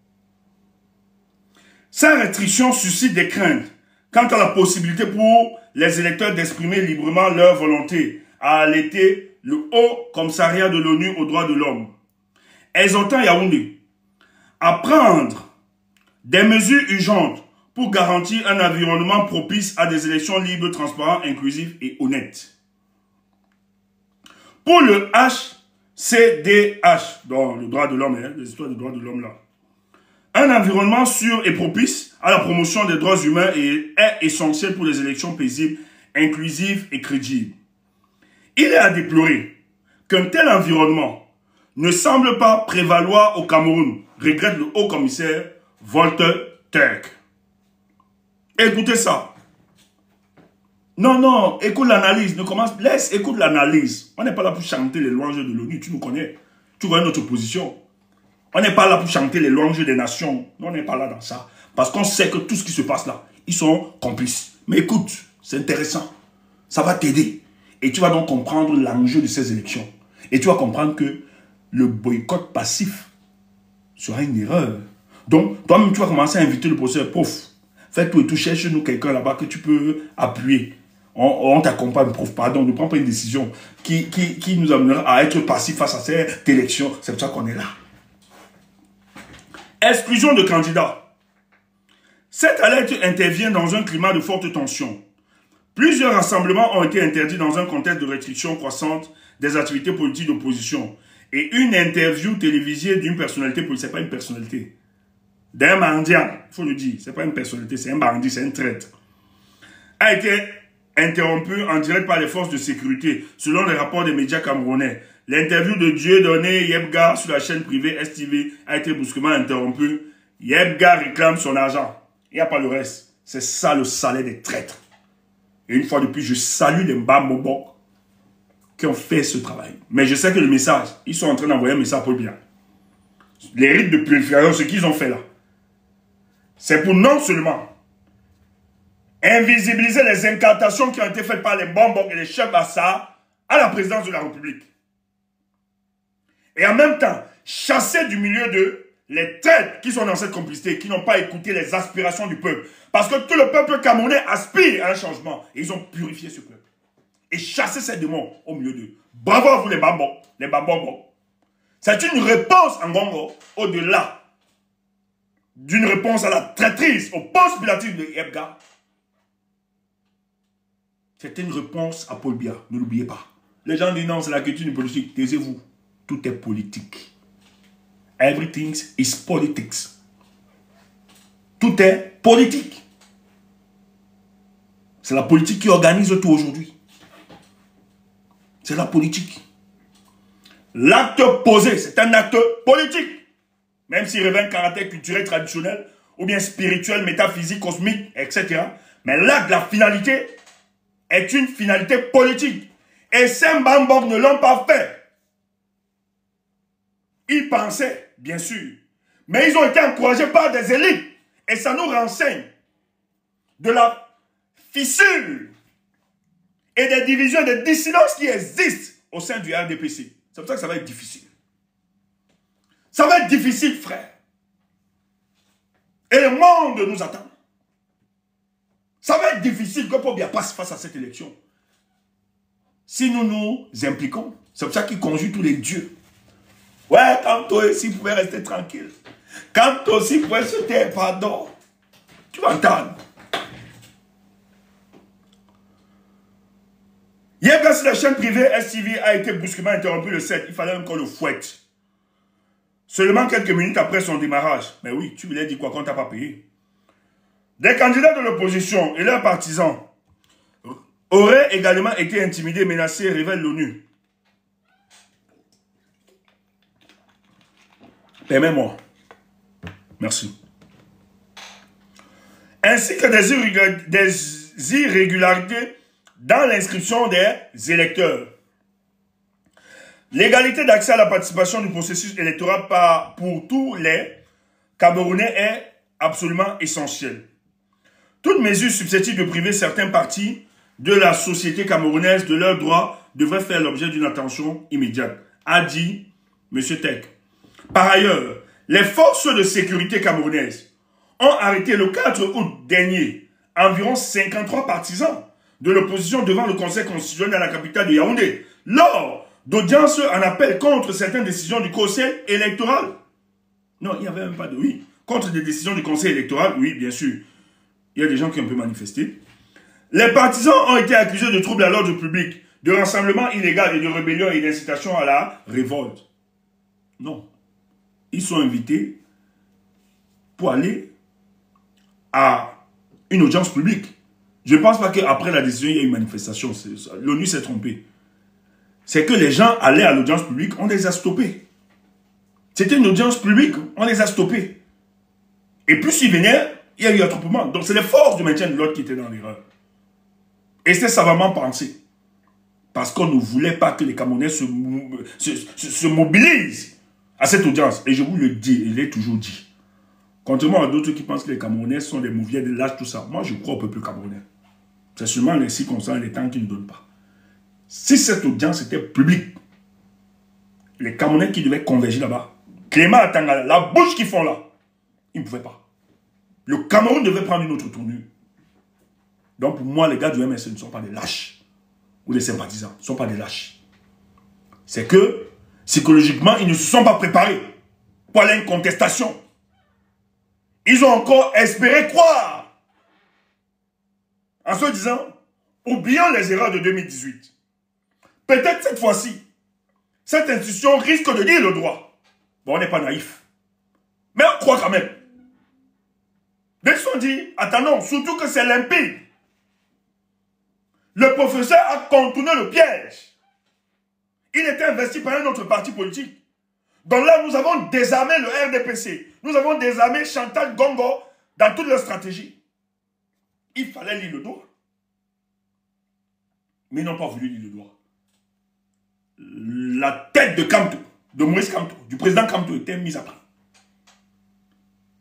Ces restrictions suscitent des craintes quant à la possibilité pour les électeurs d'exprimer librement leur volonté, a alerté le Haut Commissariat de l'ONU aux droits de l'homme. Exhortant Yaoundé à prendre des mesures urgentes pour garantir un environnement propice à des élections libres, transparentes, inclusives et honnêtes. Pour le HCDH, dans le droit de l'homme, les histoires des droits de l'homme là, un environnement sûr et propice à la promotion des droits humains est essentiel pour les élections paisibles, inclusives et crédibles. Il est à déplorer qu'un tel environnement ne semble pas prévaloir au Cameroun, regrette le haut commissaire Volker Turk. Écoutez ça. Non, écoute l'analyse. Écoute l'analyse. On n'est pas là pour chanter les louanges de l'ONU, tu nous connais. Tu connais notre position. On n'est pas là pour chanter les louanges des nations. Non, on n'est pas là dans ça. Parce qu'on sait que tout ce qui se passe là, ils sont complices. Mais écoute, c'est intéressant. Ça va t'aider. Et tu vas donc comprendre l'enjeu de ces élections. Et tu vas comprendre que le boycott passif sera une erreur. Donc, toi-même, tu vas commencer à inviter le professeur, prof, fais tout et tout, cherche-nous quelqu'un là-bas que tu peux appuyer. On t'accompagne, prof, pardon, ne prends pas une décision qui nous amènera à être passif face à cette élection. C'est pour ça qu'on est là. Exclusion de candidats. Cette alerte intervient dans un climat de forte tension. Plusieurs rassemblements ont été interdits dans un contexte de restriction croissante des activités politiques d'opposition. Et une interview télévisée d'une personnalité politique, ce n'est pas une personnalité, d'un mendiant, il faut le dire, ce n'est pas une personnalité, c'est un bandit, c'est un traître, a été interrompue en direct par les forces de sécurité, selon les rapports des médias camerounais. L'interview de Dieudonné Yebga sur la chaîne privée STV a été brusquement interrompue. Yebga réclame son argent. Il n'y a pas le reste. C'est ça le salaire des traîtres. Et une fois de plus, je salue les Mbamobok qui ont fait ce travail. Mais je sais que le message, ils sont en train d'envoyer un message pour le bien. Les rites de purification, ce qu'ils ont fait là, c'est pour non seulement invisibiliser les incantations qui ont été faites par les Mbamobok et les chefs Bassa à la présidence de la République. Et en même temps, chasser du milieu de les traîtres qui sont dans cette complicité, qui n'ont pas écouté les aspirations du peuple. Parce que tout le peuple camerounais aspire à un changement. Et ils ont purifié ce peuple. Et chasser ces démons au milieu d'eux. Bravo à vous les Bambos, les Bambos. C'est une réponse en Gongo, au-delà d'une réponse à la traîtrise, au poste pilatif de Yebga. C'était une réponse à Paul Biya, ne l'oubliez pas. Les gens disent non, c'est la culture du politique. Taisez-vous. Tout est politique. Everything is politics. Tout est politique. C'est la politique qui organise tout aujourd'hui. C'est la politique. L'acte posé, c'est un acte politique. Même s'il revêt un caractère culturel traditionnel, ou bien spirituel, métaphysique, cosmique, etc. Mais l'acte, la finalité, est une finalité politique. Et ces Mbamobok ne l'ont pas fait. Ils pensaient, bien sûr. Mais ils ont été encouragés par des élites. Et ça nous renseigne de la fissure et des divisions, des dissidences qui existent au sein du RDPC. C'est pour ça que ça va être difficile. Ça va être difficile, frère. Et le monde nous attend. Ça va être difficile que Paul Biya passe face à cette élection. Si nous nous impliquons, c'est pour ça qu'il conjure tous les dieux. Ouais, quand toi aussi pouvais rester tranquille. Quand toi aussi pouvais se taire, pardon. Tu vas entendre. Yebga sur la chaîne privée STV a été brusquement interrompu le 7. Il fallait encore le fouette. Seulement quelques minutes après son démarrage. Mais oui, tu voulais dire quoi qu'on t'a pas payé. Des candidats de l'opposition et leurs partisans auraient également été intimidés, menacés, révèle l'ONU. Permets-moi. Merci. Ainsi que des irrégularités dans l'inscription des électeurs. L'égalité d'accès à la participation du processus électoral pour tous les Camerounais est absolument essentielle. Toute mesure susceptible de priver certains partis de la société camerounaise de leurs droits devrait faire l'objet d'une attention immédiate, a dit M. Tek. Par ailleurs, les forces de sécurité camerounaises ont arrêté le 4 août dernier environ 53 partisans de l'opposition devant le Conseil constitutionnel à la capitale de Yaoundé, lors d'audiences en appel contre certaines décisions du Conseil électoral. Non, il n'y avait même pas de oui. Contre des décisions du Conseil électoral, oui, bien sûr. Il y a des gens qui ont pu manifester. Les partisans ont été accusés de troubles à l'ordre public, de rassemblement illégal et de rébellion et d'incitation à la révolte. Non. Ils sont invités pour aller à une audience publique. Je ne pense pas qu'après la décision, il y a une manifestation. L'ONU s'est trompée. C'est que les gens allaient à l'audience publique, on les a stoppés. C'était une audience publique, on les a stoppés. Et plus ils venaient, il y a eu attroupement. Donc c'est les forces du maintien de l'ordre qui étaient dans l'erreur. Et c'est savamment pensé. Parce qu'on ne voulait pas que les Camerounais se mobilisent à cette audience. Et je vous le dis, je l'ai toujours dit. Contrairement à d'autres qui pensent que les Camerounais sont des mouviers de l'âge, tout ça. Moi, je crois au peuple camerounais. C'est seulement les circonstances et les temps qui ne donnent pas. Si cette audience était publique, les Camerounais qui devaient converger là-bas, Clément Atangala, la bouche qu'ils font là, ils ne pouvaient pas. Le Cameroun devait prendre une autre tournure. Donc pour moi, les gars du MSC ne sont pas des lâches. Ou des sympathisants, ne sont pas des lâches. C'est que, psychologiquement, ils ne se sont pas préparés pour aller à une contestation. Ils ont encore espéré croire. En se disant, oubliant les erreurs de 2018, peut-être cette fois-ci, cette institution risque de dire le droit. Bon, on n'est pas naïf. Mais on croit quand même. Mais ils se sont dit, attendons, surtout que c'est limpide. Le professeur a contourné le piège. Il était investi par un autre parti politique. Donc là, nous avons désarmé le RDPC. Nous avons désarmé Chantal Gongo dans toute leur stratégie. Il fallait lire le droit. Mais ils n'ont pas voulu lire le droit. La tête de Kamto, de Maurice Kamto, du président Kamto, était mise à part.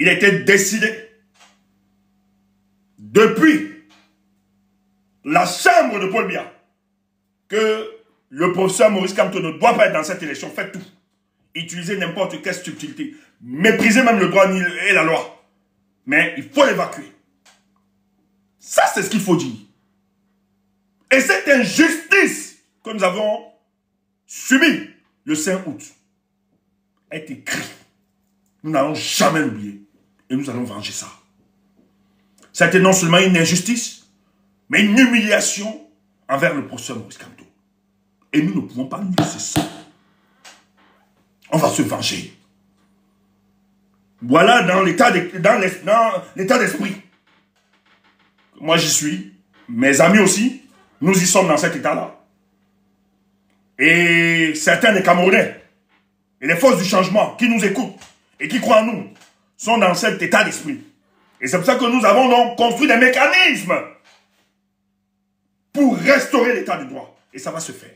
Il a été décidé depuis la chambre de Paul Biya que le professeur Maurice Kamto ne doit pas être dans cette élection. Faites tout. Utilisez n'importe quelle subtilité. Méprisez même le droit et la loi. Mais il faut l'évacuer. Ça, c'est ce qu'il faut dire. Et cette injustice que nous avons subie le 5 août est écrite. Nous n'allons jamais l'oublier. Et nous allons venger ça. C'était non seulement une injustice, mais une humiliation envers le professeur Maurice Kamto. Et nous ne pouvons pas laisser ça. On va se venger. Voilà dans l'état d'esprit. Moi j'y suis. Mes amis aussi. Nous y sommes dans cet état-là. Et certains des Camerounais et les forces du changement qui nous écoutent et qui croient en nous sont dans cet état d'esprit. Et c'est pour ça que nous avons donc construit des mécanismes pour restaurer l'état du droit. Et ça va se faire.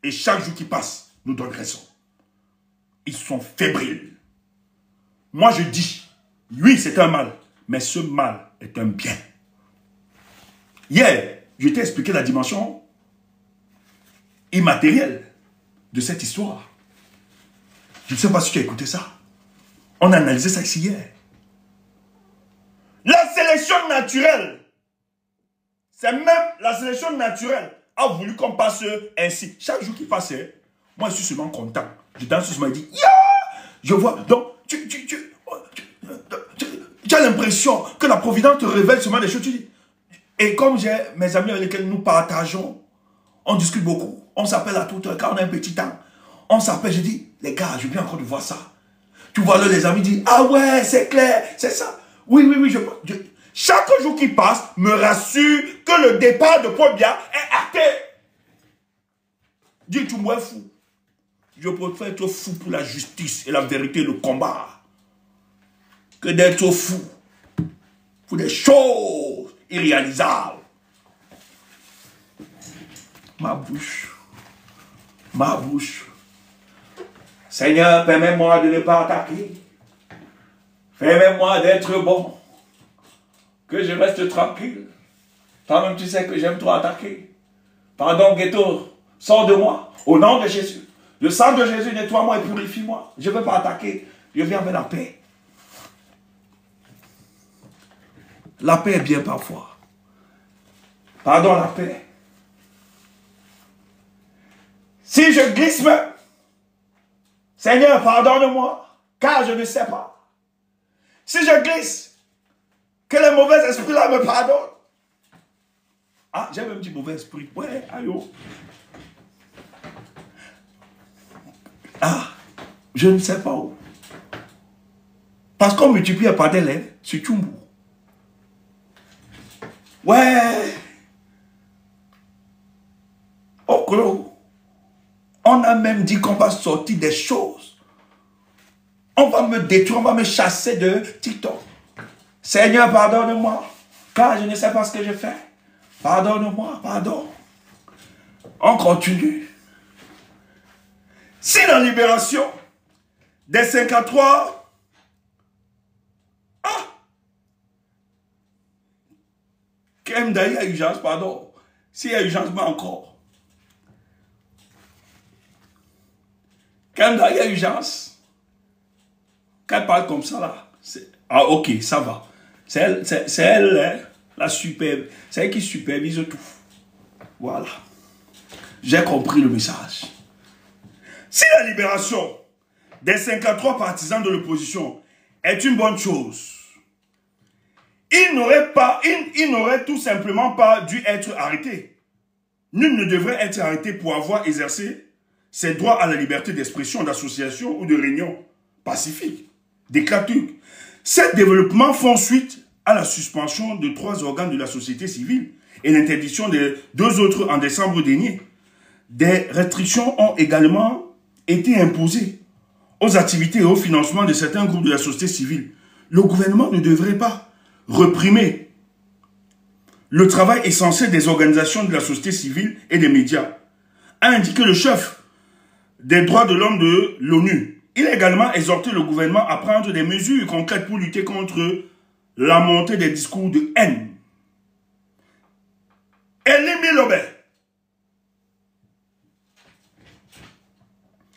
Et chaque jour qui passe nous donne raison. Ils sont fébriles. Moi je dis, oui c'est un mal, mais ce mal est un bien. Hier, je t'ai expliqué la dimension immatérielle de cette histoire. Je ne sais pas si tu as écouté ça. On a analysé ça ici hier. La sélection naturelle, c'est même la sélection naturelle a voulu qu'on passe ainsi. Chaque jour qui passait, moi je suis seulement content. Je danse sur ce dit, yeah! Je vois, donc tu as l'impression que la Providence te révèle seulement des choses. Tu dis. Et comme j'ai mes amis avec lesquels nous partageons, on discute beaucoup, on s'appelle à tout heure, quand on a un petit temps, on s'appelle, je dis, les gars, je viens encore de voir ça. Tu vois là, les amis disent, ah ouais, c'est clair, c'est ça. Oui, chaque jour qui passe me rassure que le départ de Paul Biya est acté. Dis, tu m'es fou. Je préfère être fou pour la justice et la vérité, le combat, que d'être fou pour des choses irréalisables. Ma bouche. Seigneur, permets-moi de ne pas attaquer. Permets-moi d'être bon. Que je reste tranquille. Toi-même, tu sais que j'aime trop attaquer. Pardon, Ghetto, sors de moi. Au nom de Jésus. Le sang de Jésus, nettoie-moi et purifie-moi. Je ne veux pas attaquer. Je viens avec la paix. La paix est bien parfois. Pardon, la paix. Si je glisse même, Seigneur, pardonne-moi, car je ne sais pas. Si je glisse, que les mauvais esprits-là me pardonnent. Ah, j'ai même dit mauvais esprit. Ouais, aïe. Ah, je ne sais pas où. Parce qu'on multiplie par des lèvres sur Tchumbu. Ouais. Oh, on a même dit qu'on va sortir des choses. On va me détruire, on va me chasser de TikTok. Seigneur, pardonne-moi, car je ne sais pas ce que je fais. Pardonne-moi, pardon. On continue. Si la libération des 53, Kemda, il y a urgence, pardon. S'il y a urgence, mais encore. Kemda, il y a urgence. Qu'elle parle comme ça, là. Ah, ok, ça va. C'est elle, hein, la superbe. C'est elle qui supervise tout. Voilà. J'ai compris le message. Si la libération des 53 partisans de l'opposition est une bonne chose. Il n'aurait tout simplement pas dû être arrêté. Nul ne devrait être arrêté pour avoir exercé ses droits à la liberté d'expression, d'association ou de réunion pacifique, déclare Turk. Ces développements font suite à la suspension de 3 organes de la société civile et l'interdiction de 2 autres en décembre dernier. Des restrictions ont également été imposées aux activités et au financement de certains groupes de la société civile. Le gouvernement ne devrait pas réprimer le travail essentiel des organisations de la société civile et des médias, a indiqué le chef des droits de l'homme de l'ONU. Il a également exhorté le gouvernement à prendre des mesures concrètes pour lutter contre la montée des discours de haine. Elimi Lobe.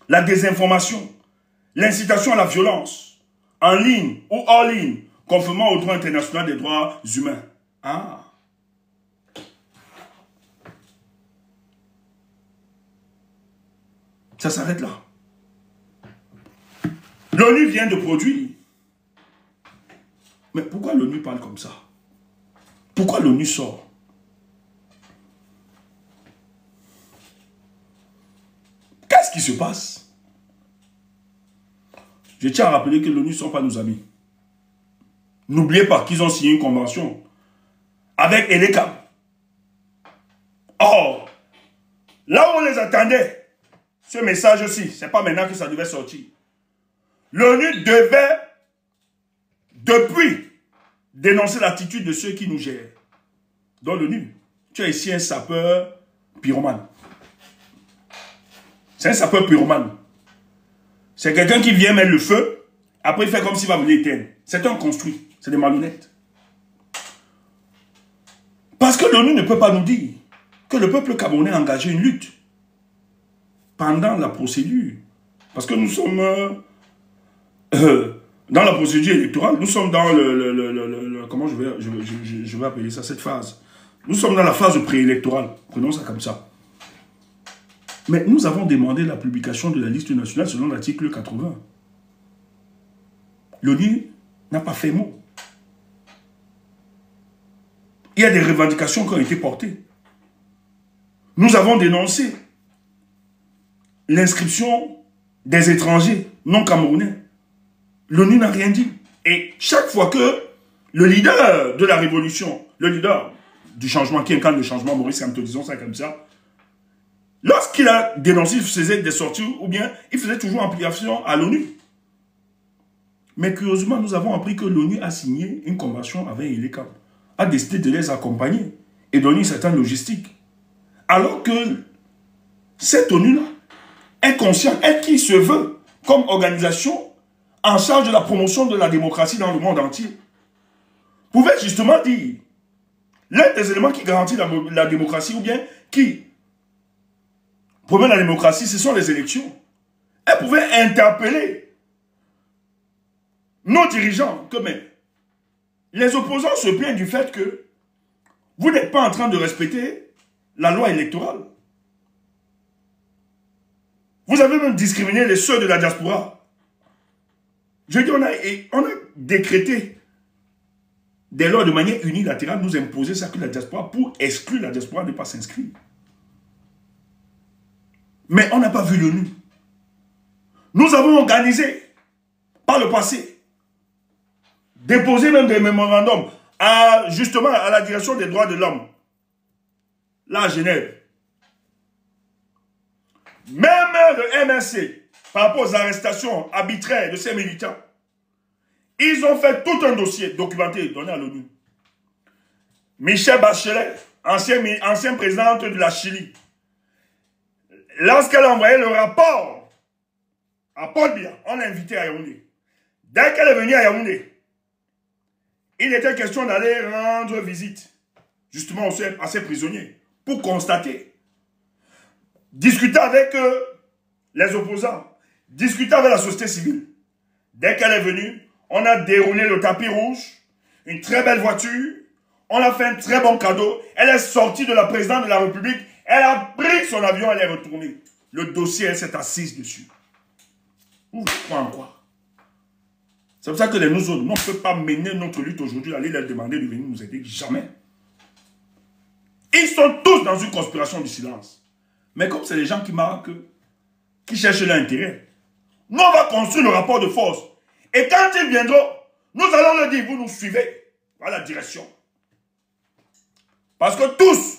La désinformation, l'incitation à la violence, en ligne ou hors ligne, conformément au droit international des droits humains. Ah. Ça s'arrête là. L'ONU vient de produire. Mais pourquoi l'ONU parle comme ça? Pourquoi l'ONU sort? Qu'est-ce qui se passe? Je tiens à rappeler que l'ONU ne sont pas nos amis. N'oubliez pas qu'ils ont signé une convention avec Eleka. Or, là où on les attendait, ce message aussi, ce n'est pas maintenant que ça devait sortir. L'ONU devait, depuis, dénoncer l'attitude de ceux qui nous gèrent. Dans l'ONU, tu as ici un sapeur pyromane. C'est un sapeur pyromane. C'est quelqu'un qui vient mettre le feu, après il fait comme s'il va venir éteindre. C'est un construit, c'est des malhonnêtes. Parce que l'ONU ne peut pas nous dire que le peuple camerounais a engagé une lutte pendant la procédure. Parce que nous sommes dans la procédure électorale, nous sommes dans comment je vais appeler ça, cette phase. Nous sommes dans la phase préélectorale, prenons ça comme ça. Mais nous avons demandé la publication de la liste nationale selon l'article 80. L'ONU n'a pas fait mot. Il y a des revendications qui ont été portées. Nous avons dénoncé l'inscription des étrangers non camerounais. L'ONU n'a rien dit. Et chaque fois que le leader de la révolution, le leader du changement qui incarne le changement, Maurice Kamto, disons ça comme ça, lorsqu'il a dénoncé, il faisait des sorties ou bien il faisait toujours application à l'ONU. Mais curieusement, nous avons appris que l'ONU a signé une convention avec Eleka, a décidé de les accompagner et donner une certaine logistique. Alors que cette ONU-là est consciente, elle qui se veut comme organisation en charge de la promotion de la démocratie dans le monde entier, pouvait justement dire l'un des éléments qui garantit la démocratie ou bien qui promet la démocratie, ce sont les élections. Elle pouvait interpeller nos dirigeants que mais les opposants se plaignent du fait que vous n'êtes pas en train de respecter la loi électorale. Vous avez même discriminé les ceux de la diaspora. Je dis, on a décrété des lois de manière unilatérale, nous imposer ça que la diaspora, pour exclure la diaspora de ne pas s'inscrire. Mais on n'a pas vu l'ONU. Nous avons organisé, par le passé, déposé même des mémorandums, justement à la direction des droits de l'homme, là à Genève. Même le MNC, par rapport aux arrestations arbitraires de ces militants, ils ont fait tout un dossier documenté donné à l'ONU. Michelle Bachelet, ancien présidente de la Chili, lorsqu'elle a envoyé le rapport à Port-Bia, on l'a invité à Yaoundé. Dès qu'elle est venue à Yaoundé, il était question d'aller rendre visite justement à ces prisonniers pour constater, discuter avec les opposants, discuter avec la société civile. Dès qu'elle est venue, on a déroulé le tapis rouge, une très belle voiture, on a fait un très bon cadeau. Elle est sortie de la présidente de la République, elle a pris son avion, elle est retournée. Le dossier, elle s'est assise dessus. Vous croyez en quoi? C'est pour ça que nous autres, on ne peut pas mener notre lutte aujourd'hui, aller leur demander de venir nous aider. Jamais. Ils sont tous dans une conspiration du silence. Mais comme c'est les gens qui marquent, qui cherchent leur intérêt, nous on va construire le rapport de force. Et quand ils viendront, nous allons leur dire, vous nous suivez. Voilà la direction. Parce que tous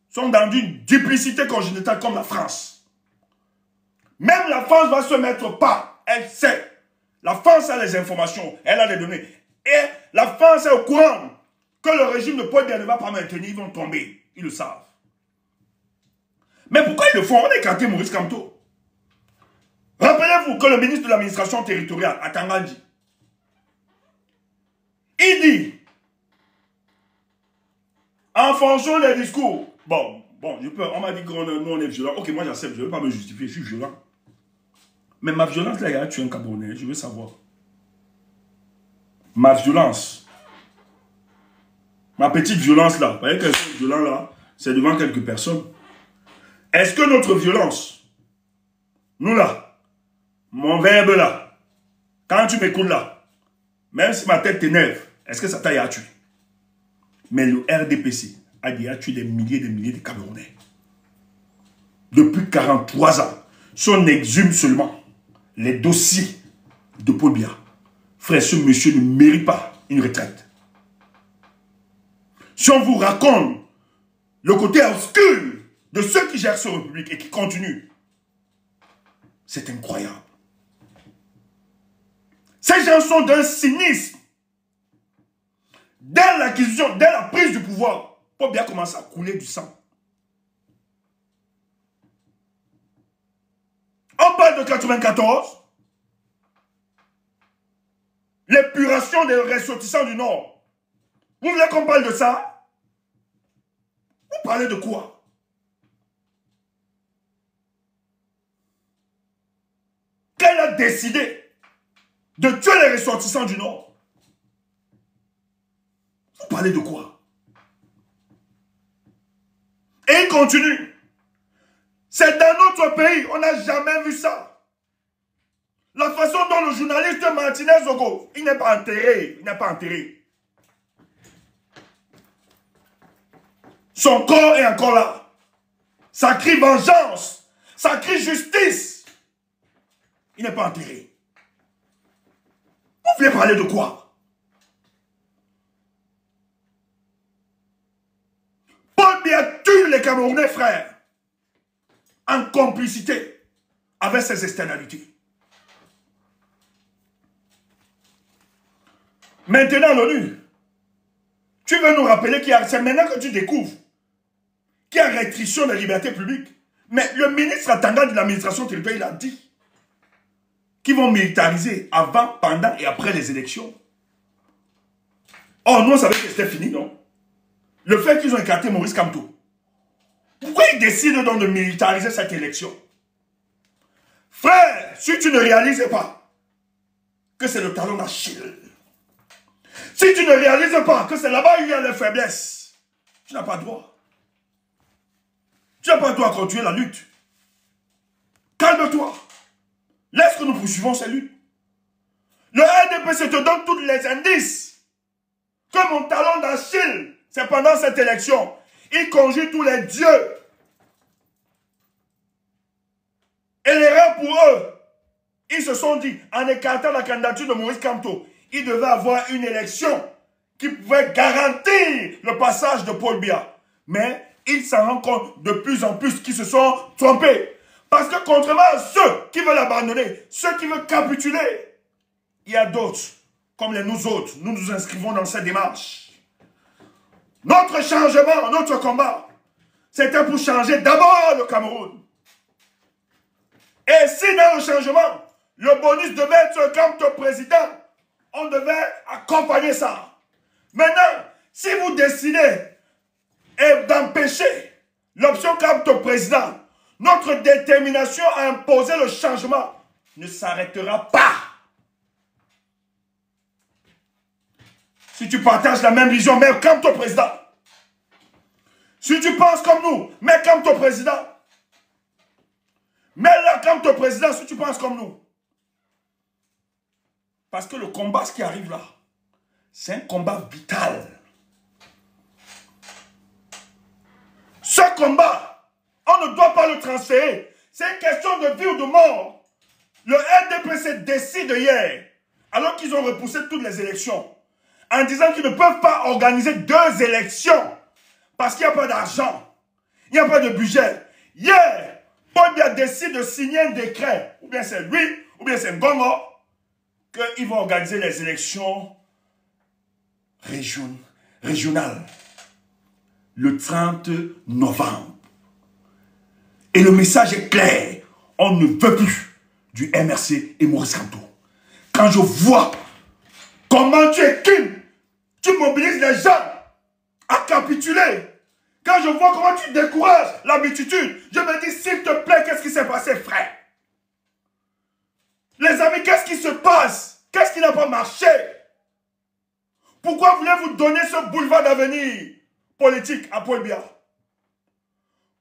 sont dans une duplicité congénitale comme la France. Même la France va se mettre pas. Elle sait. La France a les informations. Elle a les données. Et la France est au courant que le régime de Paul Biya ne va pas maintenir. Ils vont tomber. Ils le savent. Mais pourquoi ils le font? On a écarté Maurice Kamto. Rappelez-vous que le ministre de l'administration territoriale, Atangandi, il dit, en fonction des discours, bon, on m'a dit que nous on est violent. Ok, moi j'accepte, je ne veux pas me justifier, je suis violent. Mais ma violence là, il a tué un Camerounais, je veux savoir. Ma violence, ma petite violence là, vous voyez qu'elle est violente là, c'est devant quelques personnes. Est-ce que notre violence, nous là, mon verbe là, quand tu m'écoutes là, même si ma tête t'énerve, est-ce que ça t'a tué? Mais le RDPC a déjà tué des milliers de Camerounais. Depuis 43 ans, si on exhume seulement les dossiers de Paul Biya, frère, ce monsieur ne mérite pas une retraite. Si on vous raconte le côté obscur de ceux qui gèrent cette République et qui continuent, c'est incroyable. Ces gens sont d'un cynisme. Dès l'acquisition, dès la prise du pouvoir, Paul Biya commence à couler du sang. On parle de 94. L'épuration des ressortissants du Nord. Vous voulez qu'on parle de ça? Vous parlez de quoi? Qu'elle a décidé de tuer les ressortissants du Nord. Vous parlez de quoi? Et il continue. C'est dans notre pays, on n'a jamais vu ça. La façon dont le journaliste Martinez Zogo, il n'est pas enterré, il n'est pas enterré. Son corps est encore là. Ça crie vengeance, ça crie justice. Il n'est pas enterré. Vous voulez parler de quoi? Paul Biya tue les Camerounais, frères, en complicité avec ses externalités. Maintenant, l'ONU, tu veux nous rappeler c'est maintenant que tu découvres qu'il y a restriction des libertés publiques. Mais le ministre attendant de l'administration territoriale, il a dit qu'ils vont militariser avant, pendant et après les élections. Oh, nous, on savait que c'était fini, non? Le fait qu'ils ont écarté Maurice Kamto. Pourquoi ils décident donc de militariser cette élection? Frère, si tu ne réalises pas que c'est le talon d'Achille, si tu ne réalises pas que c'est là-bas où il y a les faiblesses, tu n'as pas droit. Tu n'as pas droit à continuer la lutte. Calme-toi. Laisse que nous poursuivons cette lutte. Le RDPC te donne tous les indices que mon talon d'Achille, c'est pendant cette élection. Il conjure tous les dieux. Et l'erreur pour eux, ils se sont dit, en écartant la candidature de Maurice Kamto, il devait avoir une élection qui pouvait garantir le passage de Paul Biya. Mais ils s'en rendent compte de plus en plus qu'ils se sont trompés. Parce que contrairement à ceux qui veulent abandonner, ceux qui veulent capituler, il y a d'autres, comme nous autres, nous nous inscrivons dans cette démarche. Notre changement, notre combat, c'était pour changer d'abord le Cameroun. Et si dans le changement, le bonus devait être comme président, on devait accompagner ça. Maintenant, si vous décidez d'empêcher l'option Kamto président, notre détermination à imposer le changement ne s'arrêtera pas. Si tu partages la même vision, mets Kamto président. Si tu penses comme nous, mets Kamto président. Mets-le Kamto président si tu penses comme nous. Parce que le combat, ce qui arrive là, c'est un combat vital. Ce combat, on ne doit pas le transférer. C'est une question de vie ou de mort. Le RDPC décide hier, alors qu'ils ont repoussé toutes les élections, en disant qu'ils ne peuvent pas organiser 2 élections parce qu'il n'y a pas d'argent, il n'y a pas de budget. Hier, Paul Biya décide de signer un décret, ou bien c'est lui, ou bien c'est Ngongo, qu'ils vont organiser les élections régionales le 30 novembre. Et le message est clair, on ne veut plus du MRC et Maurice Kamto. Quand je vois comment tu équipes, tu mobilises les gens à capituler, quand je vois comment tu décourages la multitude, je me dis, s'il te plaît, qu'est-ce qui s'est passé, frère? Les amis, qu'est-ce qui se passe? Qu'est-ce qui n'a pas marché? Pourquoi voulez-vous donner ce boulevard d'avenir politique à Paul Biya?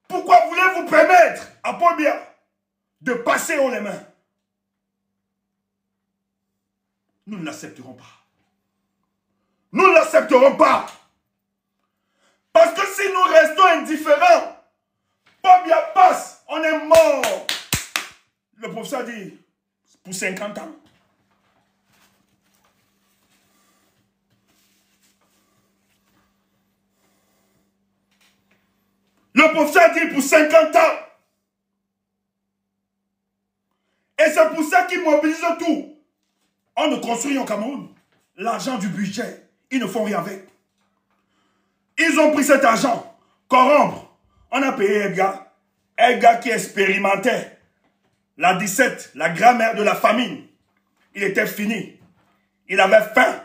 Pourquoi voulez-vous permettre à Paul Biya de passer haut les mains? Nous ne l'accepterons pas. Nous ne l'accepterons pas. Parce que si nous restons indifférents, Paul Biya passe, on est mort. Le professeur dit, pour 50 ans. Le professeur dit pour 50 ans. Et c'est pour ça qu'ils mobilisent tout. On ne construit au Cameroun. L'argent du budget, ils ne font rien avec. Ils ont pris cet argent, corrompre. On a payé un gars qui expérimentait la 17, la grand-mère de la famine. Il était fini. Il avait faim.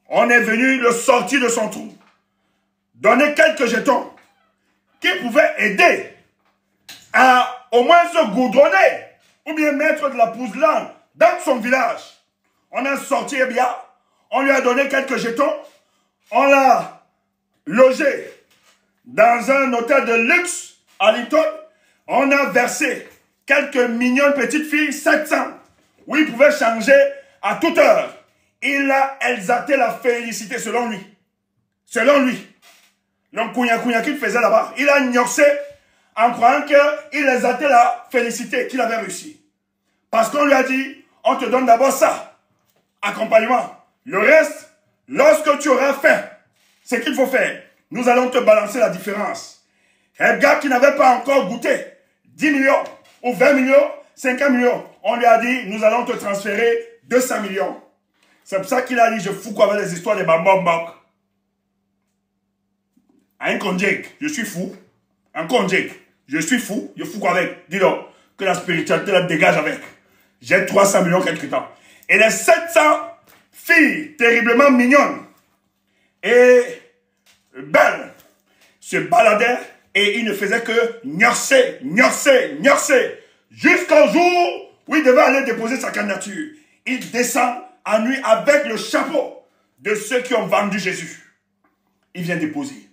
On est venu le sortir de son trou. Donner quelques jetons qui pouvaient aider à au moins se goudronner ou bien mettre de la pousse-langue dans son village. On a sorti bien, on lui a donné quelques jetons, on l'a logé dans un hôtel de luxe à Linton, on a versé quelques mignonnes petites filles, 700, où il pouvait changer à toute heure. Il a exalté la félicité selon lui. Selon lui. Donc, Kounia qu'il faisait là-bas, il a ignoré en croyant qu'il exaltait la félicité qu'il avait réussi. Parce qu'on lui a dit, on te donne d'abord ça, accompagnement. Le reste, lorsque tu auras faim, c'est qu'il faut faire. Nous allons te balancer la différence. Un gars qui n'avait pas encore goûté 10 millions ou 20 millions, 50 millions, on lui a dit, nous allons te transférer 200 millions. C'est pour ça qu'il a dit, je fous quoi avec les histoires des bambambok. Un konjek, je suis fou. Un konjek, je suis fou. Je fous quoi avec? Dis-donc, que la spiritualité la dégage avec. J'ai 300 millions quelque temps. Et les 700 filles terriblement mignonnes et belles se baladaient et ils ne faisaient que gnorcer, jusqu'au jour où il devait aller déposer sa candidature. Il descend à nuit avec le chapeau de ceux qui ont vendu Jésus. Il vient déposer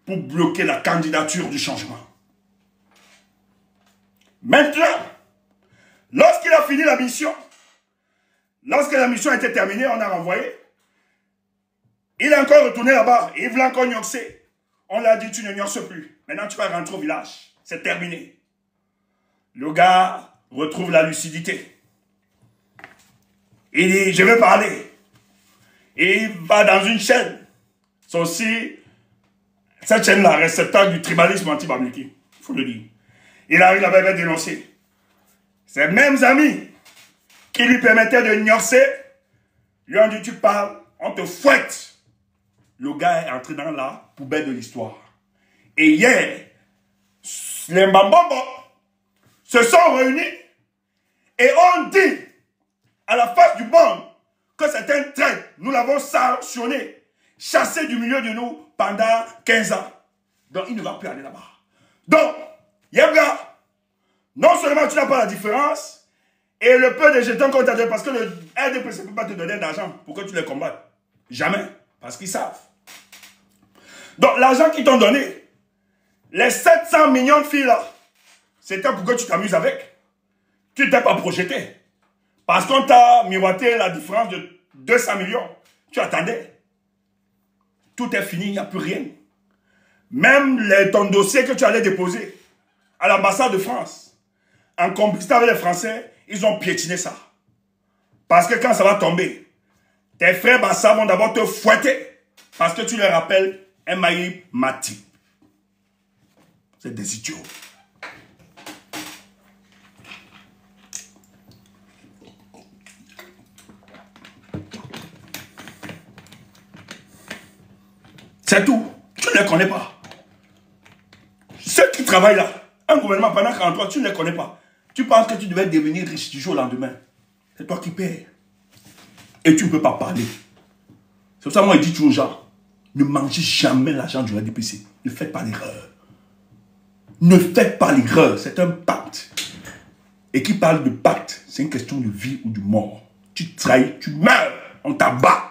pour bloquer la candidature du changement. Maintenant, lorsqu'il a fini la mission, lorsque la mission était terminée, on a renvoyé, il est encore retourné là-bas, il voulait encore gnorcer. On lui a dit, tu ne gnorces plus. Maintenant, tu vas rentrer au village. C'est terminé. Le gars retrouve la lucidité. Il dit, je vais parler. Et il va dans une chaîne. C'est aussi cette chaîne-là, réceptacle du tribalisme anti-bamileki. Il faut le dire. Il arrive là-bas, il va dénoncer. Ces mêmes amis qui lui permettaient de gnorcer, lui ont dit, tu parles, on te fouette. Le gars est entré dans la poubelle de l'histoire. Et hier, les Mbambombo se sont réunis et ont dit à la face du monde que c'est un traître. Nous l'avons sanctionné, chassé du milieu de nous pendant 15 ans. Donc il ne va plus aller là-bas. Donc, Yabga, non seulement tu n'as pas la différence, et le peu de jetons qu'on t'a donné, parce que le RDPC ne peut pas te donner d'argent pour que tu les combattes. Jamais. Parce qu'ils savent. Donc l'argent qu'ils t'ont donné, les 700 millions de filles là, c'était pour que tu t'amuses avec. Tu ne t'es pas projeté. Parce qu'on t'a miroité la différence de 200 millions. Tu attendais. Tout est fini, il n'y a plus rien. Même ton dossier que tu allais déposer à l'ambassade de France, en complicité avec les Français, ils ont piétiné ça. Parce que quand ça va tomber, tes frères Bassa vont d'abord te fouetter. Parce que tu les rappelles Maï Mati. C'est des idiots. C'est tout. Tu ne les connais pas. Ceux qui travaillent là, un gouvernement pendant 43, tu ne les connais pas. Tu penses que tu devais devenir riche du jour au lendemain. C'est toi qui paies. Et tu ne peux pas parler. C'est pour ça que moi, je dis toujours aux gens, ne mangez jamais l'argent du RDPC. Ne faites pas l'erreur. Ne faites pas l'erreur. C'est un pacte. Et qui parle de pacte, c'est une question de vie ou de mort. Tu trahis, tu meurs, on t'abat.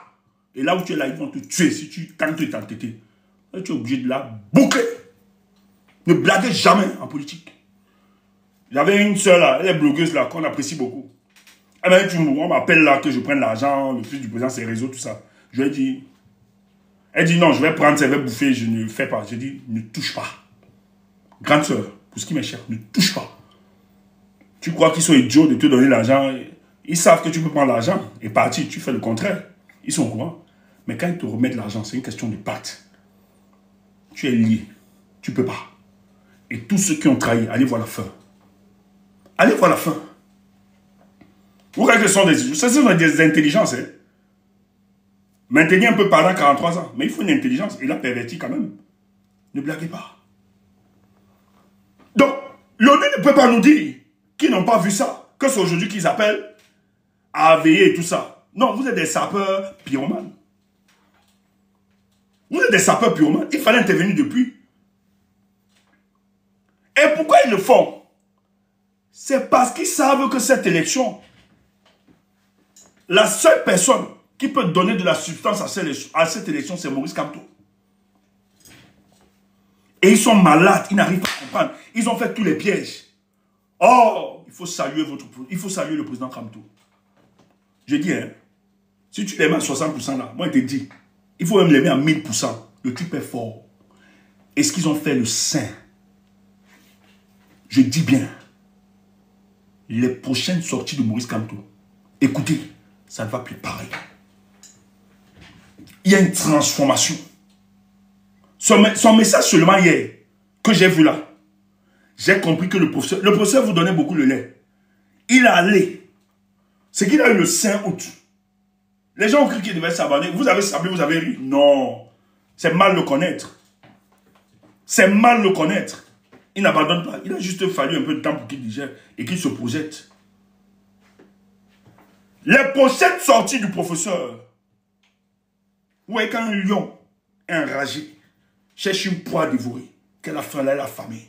Et là où tu es là, ils vont te tuer si tu tentes de t'entêter. Tu es obligé de la boucler. Ne blaguez jamais en politique. J'avais une soeur là, elle est blogueuse là, qu'on apprécie beaucoup. Elle m'a dit, on m'appelle là que je prenne l'argent, le fils du président, ses réseaux, tout ça. Je lui ai dit, elle dit non, je vais prendre, ça va bouffer, je ne fais pas. J'ai dit, ne touche pas. Grande soeur, pour ce qui m'est cher, ne touche pas. Tu crois qu'ils sont idiots de te donner l'argent? Ils savent que tu peux prendre l'argent et partir, tu fais le contraire. Ils sont au courant. Mais quand ils te remettent l'argent, c'est une question de pacte. Tu es lié. Tu ne peux pas. Et tous ceux qui ont trahi, allez voir la fin. Allez voir la fin. Vous voyez que ce sont des intelligences. Hein? Maintenir un peu pendant 43 ans. Mais il faut une intelligence. Il a perverti quand même. Ne blaguez pas. Donc, l'ONU ne peut pas nous dire qu'ils n'ont pas vu ça. Que c'est aujourd'hui qu'ils appellent à veiller et tout ça. Non, vous êtes des sapeurs pyromanes. Vous êtes des sapeurs pyromanes. Il fallait intervenir depuis. Et pourquoi ils le font? C'est parce qu'ils savent que cette élection, la seule personne qui peut donner de la substance à cette élection, c'est Maurice Kamto. Et ils sont malades, ils n'arrivent pas à comprendre. Ils ont fait tous les pièges. Oh, il faut saluer le président Kamto. Je dis, hein, si tu les mets à 60% là, moi je te dis, il faut même les mettre à 1000%. Le type est fort. Est-ce qu'ils ont fait le saint? Je dis bien, les prochaines sorties de Maurice Kamto, écoutez, ça ne va plus pareil. Il y a une transformation. Son message seulement hier, que j'ai vu là, j'ai compris que le professeur vous donnait beaucoup le lait. Il a allé. C'est qu'il a eu le 5 août. Les gens ont cru qu'il devait s'abandonner. Vous avez sablé, vous avez ri. Non. C'est mal le connaître. C'est mal le connaître. Il n'abandonne pas. Il a juste fallu un peu de temps pour qu'il digère et qu'il se projette. Les prochaines sorties du professeur. Vous voyez quand un lion est enragé, cherche une proie à dévorer, qu'elle a faim, elle a affamé.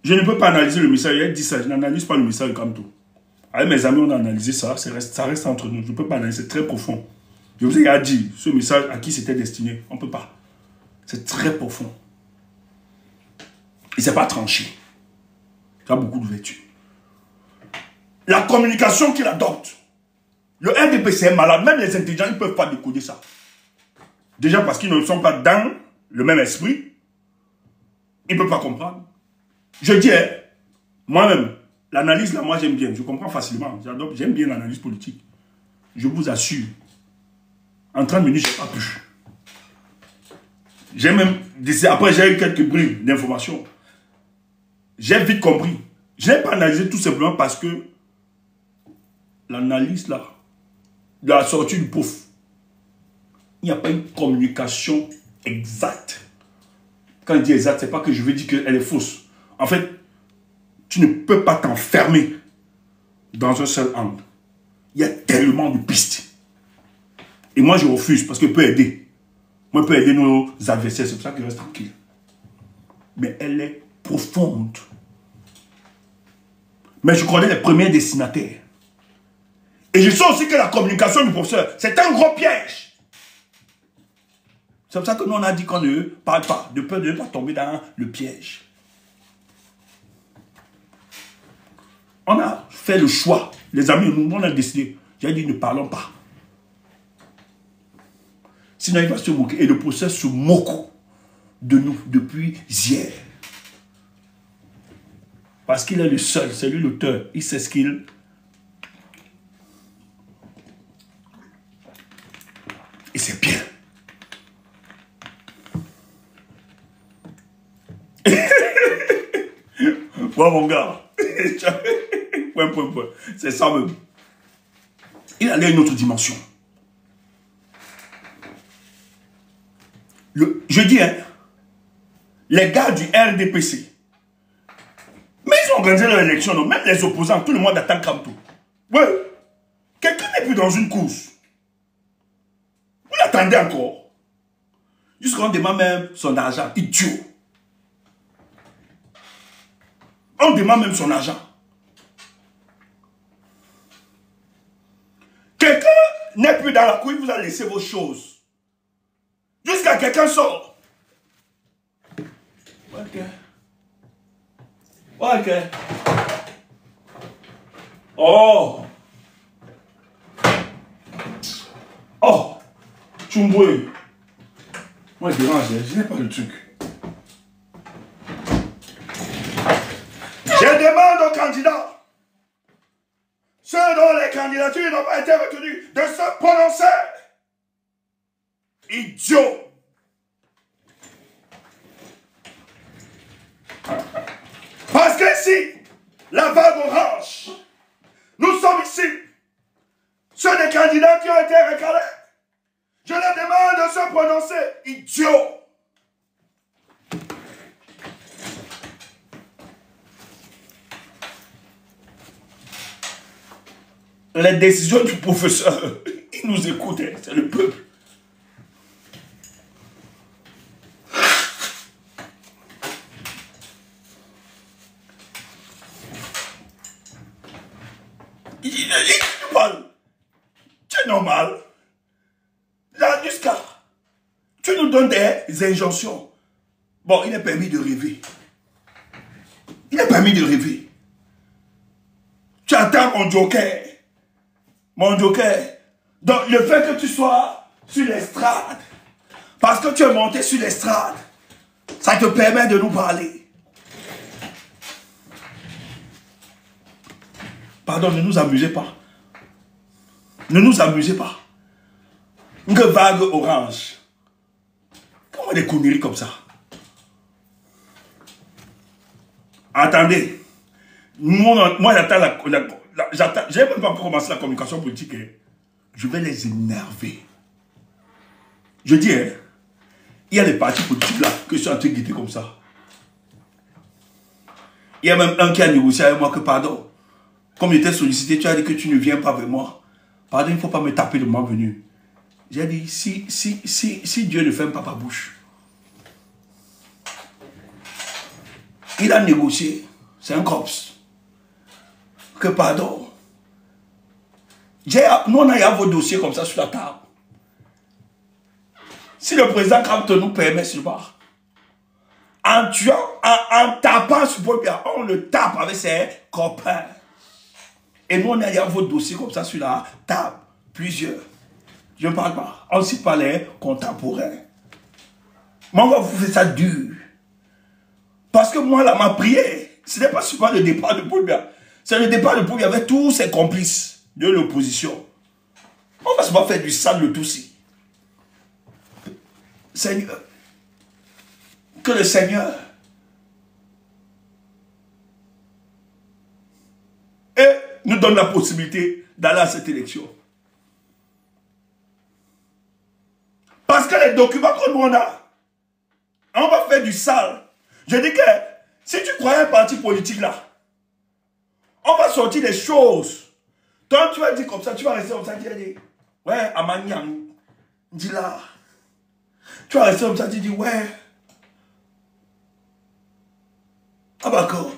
Je ne peux pas analyser le message. Il a dit ça, je n'analyse pas le message de Kamto. Avec mes amis, on a analysé ça, ça reste entre nous. Je ne peux pas analyser, c'est très profond. Je vous ai dit, ce message, à qui c'était destiné. On ne peut pas. C'est très profond. Et ce n'est pas tranché. Il y a beaucoup d'ouverture. La communication qu'il adopte. Le RDPC est malade. Même les intelligents, ils ne peuvent pas décoder ça. Déjà parce qu'ils ne sont pas dans le même esprit. Ils ne peuvent pas comprendre. Je dis, hein, moi-même, l'analyse là, moi j'aime bien. Je comprends facilement. J'aime bien l'analyse politique. Je vous assure. En 30 minutes, je n'ai pas pu. J'ai même... Après, j'ai eu quelques bribes d'informations. J'ai vite compris. Je n'ai pas analysé tout simplement parce que l'analyse là, de la sortie du POF, il n'y a pas une communication exacte. Quand je dis exact, ce n'est pas que je veux dire qu'elle est fausse. En fait, tu ne peux pas t'enfermer dans un seul angle. Il y a tellement de pistes. Et moi, je refuse parce que je peux aider. Moi, je peux aider nos adversaires. C'est pour ça que je reste tranquille. Mais elle est profonde. Mais je connais les premiers destinataires. Et je sais aussi que la communication du professeur, c'est un gros piège. C'est pour ça que nous, on a dit qu'on ne parle pas, de peur de ne pas tomber dans le piège. On a fait le choix. Les amis, nous, on a décidé. J'ai dit, ne parlons pas. Sinon, il va se moquer. Et le procès se moque de nous depuis hier. Parce qu'il est le seul, c'est lui l'auteur. Il sait ce qu'il... Et c'est bien. Ouais, mon gars. Point. C'est ça même. Il allait à une autre dimension. Je dis, hein, les gars du RDPC, mais ils ont organisé leur élection, non? Même les opposants, tout le monde attend comme tout. Ouais. Quelqu'un n'est plus dans une course. Vous l'attendez encore. Jusqu'on demande même son argent. Idiot. On demande même son argent. Quelqu'un n'est plus dans la cour, il vous a laissé vos choses. Jusqu'à quelqu'un sort. Ok. Ok. Oh. Oh. Chumboué. Moi, je dérange, je n'ai pas le truc. Je demande aux candidats, ceux dont les candidatures n'ont pas été retenues, de se prononcer. Idiot. Parce que ici, la vague orange, nous sommes ici, ceux des candidats qui ont été recalés. Je leur demande de se prononcer. Idiot. Les décisions du professeur, il nous écoutait, c'est le peuple. Il parle. C'est normal. Là, jusqu'à... Tu nous donnes des injonctions. Bon, il est permis de rêver. Il est permis de rêver. Tu attends mon joker. Mon joker. Donc, le fait que tu sois sur l'estrade, parce que tu es monté sur l'estrade, ça te permet de nous parler. Pardon, ne nous amusez pas. Ne nous amusez pas. Une vague orange. Comment des conneries comme ça? Attendez. Moi j'attends. J'ai même pas commencé la communication politique. Hein. Je vais les énerver. Je dis, hein, il y a des partis politiques là que je suis en train de guetter comme ça. Il y a même un qui a négocié avec moi que, pardon, comme j'étais sollicité, tu as dit que tu ne viens pas avec moi. Pardon, il ne faut pas me taper de moi venu. J'ai dit, si Dieu ne ferme pas ma bouche. Il a négocié, c'est un corps. Que pardon. Nous, on a vos dossiers comme ça sur la table. Si le président Kamte nous permet seulement, en tuant, en tapant sur Paul Biya, on le tape avec ses copains. Et nous, on a vos dossiers comme ça sur la table. Plusieurs. Je ne parle pas. On ne cite pas les contemporains. Mais on va vous faire ça dur. Parce que moi, là, ma prière, ce n'est pas seulement le départ de Paul Biya. C'est le départ de Paul Biya avec tous ses complices de l'opposition. On va se faire du sale le tout aussi. Seigneur, que le Seigneur nous donne la possibilité d'aller à cette élection. Parce que les documents que nous on va faire du sale. Je dis que si tu croyais un parti politique là, on va sortir des choses. Toi, tu vas dire comme ça, tu vas rester comme ça, tu vas dire, ouais, Amaniang, dis là. Tu vas rester comme ça, tu dis, ouais. Ah bah quoi?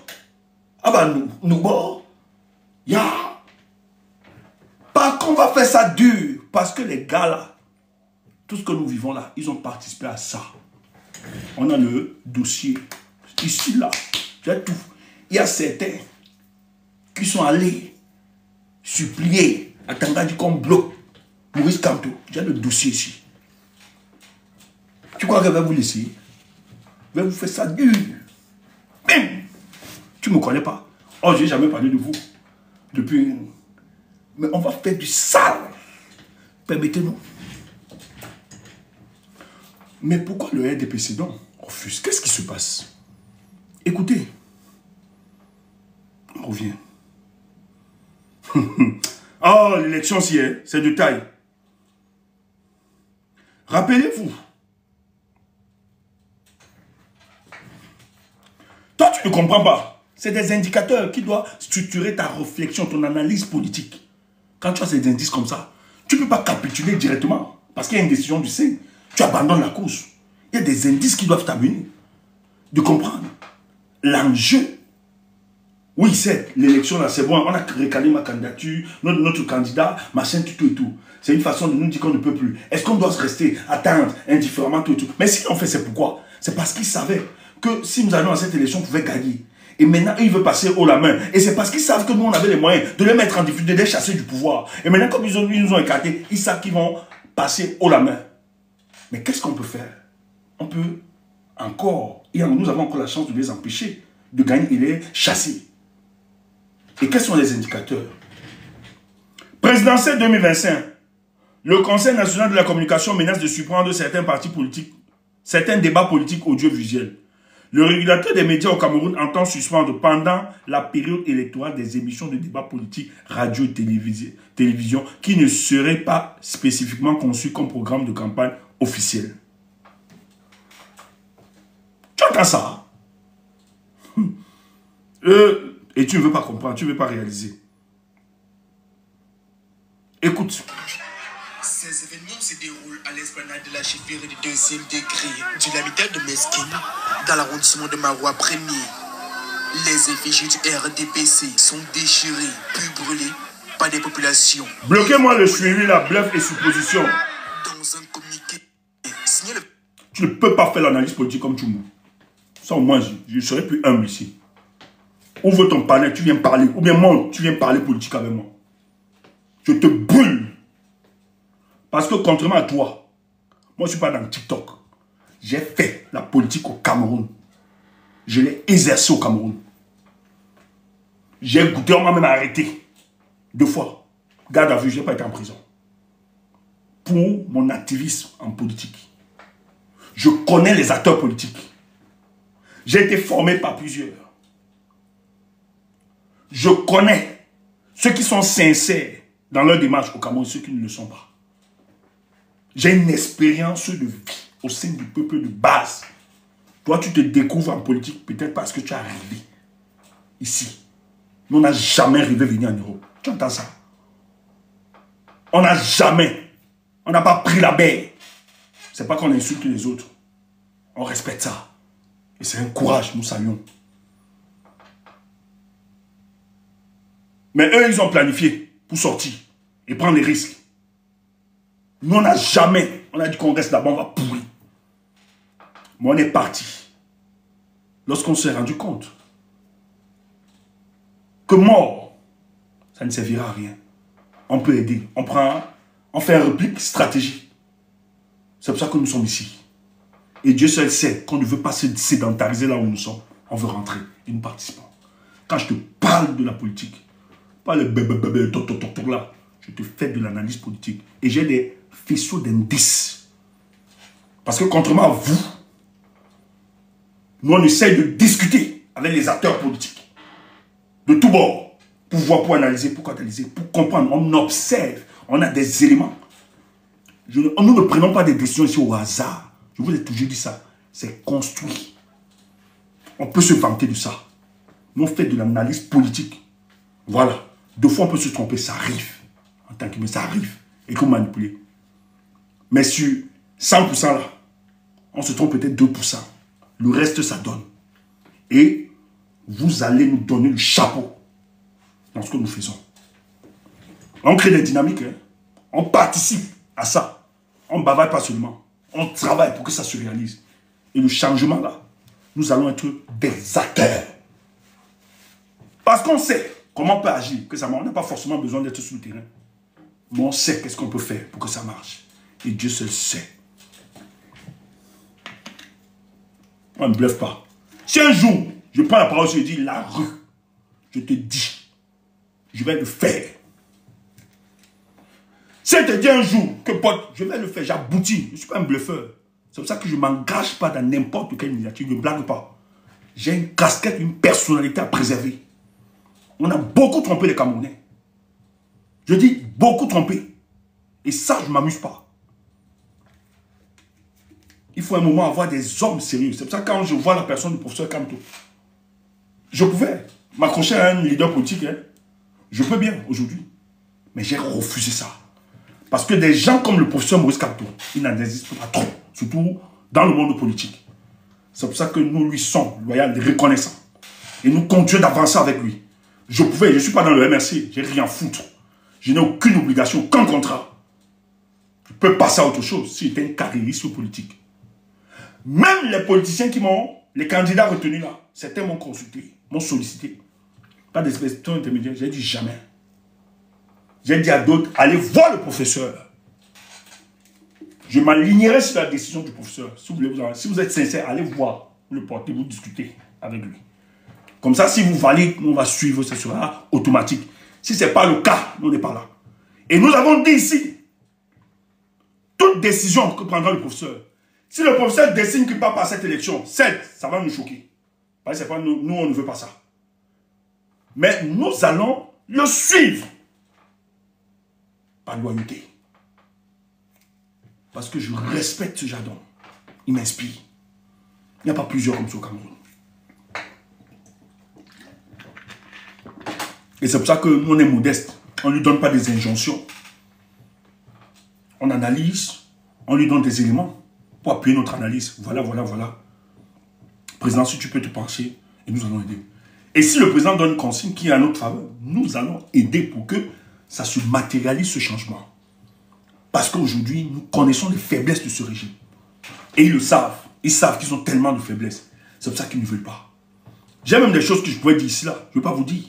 Ah bah nous bon. Ya. Par contre, on va faire ça dur. Parce que les gars là, tout ce que nous vivons là, ils ont participé à ça. On a le dossier. Ici là. J'ai tout. Il y a certains. qui sont allés supplier à Tangadi comme bloc Maurice Kamto. J'ai le dossier ici. Tu crois qu'elle va vous laisser? Elle va vous faire ça dur. Même. Tu ne me connais pas. Oh, je n'ai jamais parlé de vous. Depuis. Mais on va faire du sale. Permettez-nous. Mais pourquoi le RDPC donc refuse? Qu'est-ce qui se passe? Écoutez. On revient. Oh, l'élection, c'est de taille. Rappelez-vous. Toi, tu ne comprends pas. C'est des indicateurs qui doivent structurer ta réflexion, ton analyse politique. Quand tu as ces indices comme ça, tu ne peux pas capituler directement. Parce qu'il y a une décision du Sénat. Tu abandonnes la course. Il y a des indices qui doivent t'amener. De comprendre. L'enjeu. Oui, c'est l'élection là, c'est bon. On a recalé ma candidature, notre candidat, machin, tout et tout. C'est une façon de nous dire qu'on ne peut plus. Est-ce qu'on doit se rester, attendre, indifféremment, tout et tout? Mais si on fait, c'est pourquoi? C'est parce qu'ils savaient que si nous allions à cette élection, on pouvait gagner. Et maintenant, ils veulent passer haut la main. Et c'est parce qu'ils savent que nous, on avait les moyens de les mettre en difficulté, de les chasser du pouvoir. Et maintenant, comme ils nous ont écartés, ils savent qu'ils vont passer haut la main. Mais qu'est-ce qu'on peut faire? On peut encore, et nous avons encore la chance de les empêcher de gagner et les chasser. Et quels sont les indicateurs? Présidentielle 2025. Le Conseil national de la communication menace de suspendre certains partis politiques, certains débats politiques audiovisuels. Le régulateur des médias au Cameroun entend suspendre pendant la période électorale des émissions de débats politiques radio et télévision qui ne seraient pas spécifiquement conçues comme programme de campagne officiel. Tu entends ça? Et tu ne veux pas comprendre, tu ne veux pas réaliser. Écoute. Ces événements se déroulent à l'esplanade de la chefferie du 2e degré du l'habitat de Mesquine, dans l'arrondissement de Marois 1er. Les effigies du RDPC sont déchirées, puis brûlées par des populations. Bloquez-moi le suivi, la bluff et supposition. Dans un communiqué signé le... Tu ne peux pas faire l'analyse politique comme tout le monde. Ça au moins, je serai plus humble ici. Ouvre ton panel, tu viens parler. Ou bien monte, tu viens parler politique avec moi. Je te brûle. Parce que contrairement à toi, moi je ne suis pas dans TikTok. J'ai fait la politique au Cameroun. Je l'ai exercé au Cameroun. J'ai goûté, on m'a même arrêté. 2 fois. Garde à vue, je n'ai pas été en prison. Pour mon activisme en politique. Je connais les acteurs politiques. J'ai été formé par plusieurs. Je connais ceux qui sont sincères dans leur démarche au Cameroun et ceux qui ne le sont pas. J'ai une expérience de vie au sein du peuple de base. Toi, tu te découvres en politique peut-être parce que tu as rêvé ici. Nous, on n'a jamais rêvé venir en Europe. Tu entends ça? On n'a jamais. On n'a pas pris la baie. C'est pas qu'on insulte les autres. On respecte ça. Et c'est un courage, nous saluons. Mais eux, ils ont planifié pour sortir et prendre les risques. Nous, on n'a jamais. On a dit qu'on reste là-bas, on va pourrir. Mais on est parti. Lorsqu'on s'est rendu compte que mort, ça ne servira à rien. On peut aider. On fait une réplique stratégique. C'est pour ça que nous sommes ici. Et Dieu seul sait qu'on ne veut pas se sédentariser là où nous sommes. On veut rentrer et nous participons. Quand je te parle de la politique, pas le bébé, là, je te fais de l'analyse politique. Et j'ai des faisceaux d'indices. Parce que contrairement à vous, nous on essaie de discuter avec les acteurs politiques. De tous bords. Pour voir, pour analyser, pour catalyser, pour comprendre. On observe. On a des éléments. Nous ne prenons pas des décisions ici au hasard. Je vous ai toujours dit ça. C'est construit. On peut se vanter de ça. Nous on fait de l'analyse politique. Voilà. 2 fois on peut se tromper. Ça arrive. En tant que mais ça arrive. Et qu'on manipule. Mais sur 100% là, on se trompe peut-être 2%. Le reste, ça donne. Et vous allez nous donner le chapeau dans ce que nous faisons. On crée des dynamiques. Hein? On participe à ça. On ne bavaille pas seulement. On travaille pour que ça se réalise. Et le changement là, nous allons être des acteurs. Parce qu'on sait Comment on peut agir, que ça marche. On n'a pas forcément besoin d'être sur le terrain. Mais on sait qu'est-ce qu'on peut faire pour que ça marche. Et Dieu seul sait. On ne bluffe pas. Si un jour, je prends la parole, je dis la rue, je te dis, je vais le faire. Si elle te dit un jour que pote, je vais le faire, j'aboutis. Je ne suis pas un bluffeur. C'est pour ça que je ne m'engage pas dans n'importe quelle initiative. Je ne blague pas. J'ai une casquette, une personnalité à préserver. On a beaucoup trompé les Camerounais. Je dis beaucoup trompé. Et ça, je ne m'amuse pas. Il faut un moment avoir des hommes sérieux. C'est pour ça que quand je vois la personne du professeur Kamto, je pouvais m'accrocher à un leader politique. Hein. Je peux bien aujourd'hui. Mais j'ai refusé ça. Parce que des gens comme le professeur Maurice Kamto, il n'en existe pas trop. Surtout dans le monde politique. C'est pour ça que nous lui sommes loyaux et reconnaissants. Et nous continuons d'avancer avec lui. Je pouvais, je ne suis pas dans le MRC, j'ai rien à foutre. Je n'ai aucune obligation, aucun contrat. Je peux passer à autre chose si j'étais un carriériste politique. Même les politiciens qui m'ont, les candidats retenus là, certains m'ont consulté, m'ont sollicité. Pas d'espèce intermédiaire, j'ai dit jamais. J'ai dit à d'autres, allez voir le professeur. Je m'alignerai sur la décision du professeur. Si vous êtes sincère, allez voir le porter, vous discutez avec lui. Comme ça, si vous validez, on va suivre, ce sera automatique. Si ce n'est pas le cas, on n'est pas là. Et nous avons dit ici, toute décision que prendra le professeur, si le professeur décide qu'il ne part pas à cette élection, ça va nous choquer. Parce que pas nous, on ne veut pas ça. Mais nous allons le suivre par loyauté. Parce que je respecte ce jardin. Il m'inspire. Il n'y a pas plusieurs comme ça au Cameroun. Et c'est pour ça que nous, on est modeste. On ne lui donne pas des injonctions. On analyse, on lui donne des éléments pour appuyer notre analyse. Voilà, voilà, voilà. Président, si tu peux te pencher, et nous allons aider. Et si le président donne une consigne qui est à notre faveur, nous allons aider pour que ça se matérialise ce changement. Parce qu'aujourd'hui, nous connaissons les faiblesses de ce régime. Et ils le savent. Ils savent qu'ils ont tellement de faiblesses. C'est pour ça qu'ils ne veulent pas. J'ai même des choses que je pourrais dire ici, là. Je ne vais pas vous dire.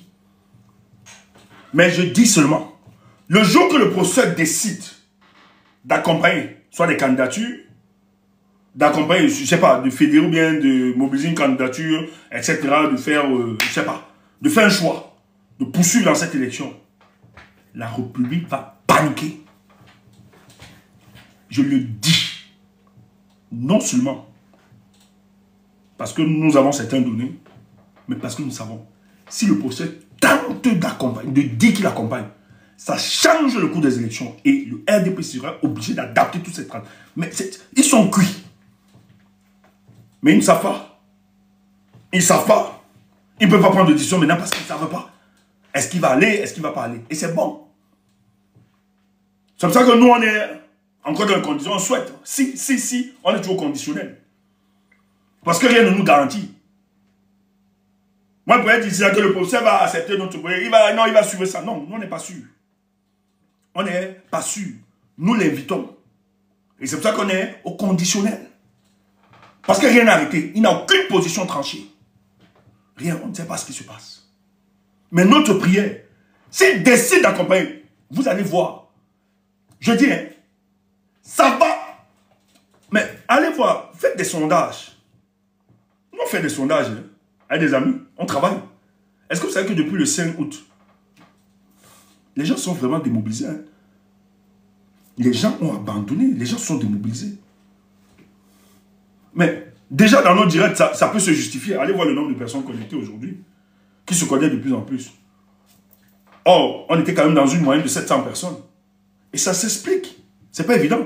Mais je dis seulement, le jour que le professeur décide d'accompagner, soit des candidatures, d'accompagner, je ne sais pas, de fédérer ou bien de mobiliser une candidature, etc., de faire, je ne sais pas, de faire un choix, de poursuivre dans cette élection, la République va paniquer. Je le dis, non seulement parce que nous avons certaines données, mais parce que nous savons, si le professeur tente d'accompagner, de dire qu'il accompagne, ça change le cours des élections et le RDP sera obligé d'adapter toutes ces traces. Mais ils sont cuits. Mais ils ne savent pas. Ils ne savent pas. Ils ne peuvent pas prendre de décision maintenant parce qu'ils ne savent pas. Est-ce qu'il va aller, est-ce qu'il ne va pas aller? Et c'est bon. C'est pour ça que nous, on est encore dans les conditions, on souhaite. Si, on est toujours conditionnel. Parce que rien ne nous garantit. Moi, je pourrais dire que le professeur va accepter notre projet. Il va suivre ça. Non, nous, on n'est pas sûr. On n'est pas sûr. Nous l'invitons. Et c'est pour ça qu'on est au conditionnel. Parce que rien n'a arrêté. Il n'a aucune position tranchée. Rien, on ne sait pas ce qui se passe. Mais notre prière, s'il décide d'accompagner, vous allez voir. Je dis, hein, ça va. Mais allez voir, faites des sondages. Nous, on fait des sondages hein, avec des amis. On travaille. Est-ce que vous savez que depuis le 5 août, les gens sont vraiment démobilisés. Hein? Les gens ont abandonné. Les gens sont démobilisés. Mais déjà dans nos directs, ça peut se justifier. Allez voir le nombre de personnes connectées aujourd'hui, qui se connaissent de plus en plus. Or, on était quand même dans une moyenne de 700 personnes. Et ça s'explique. C'est pas évident.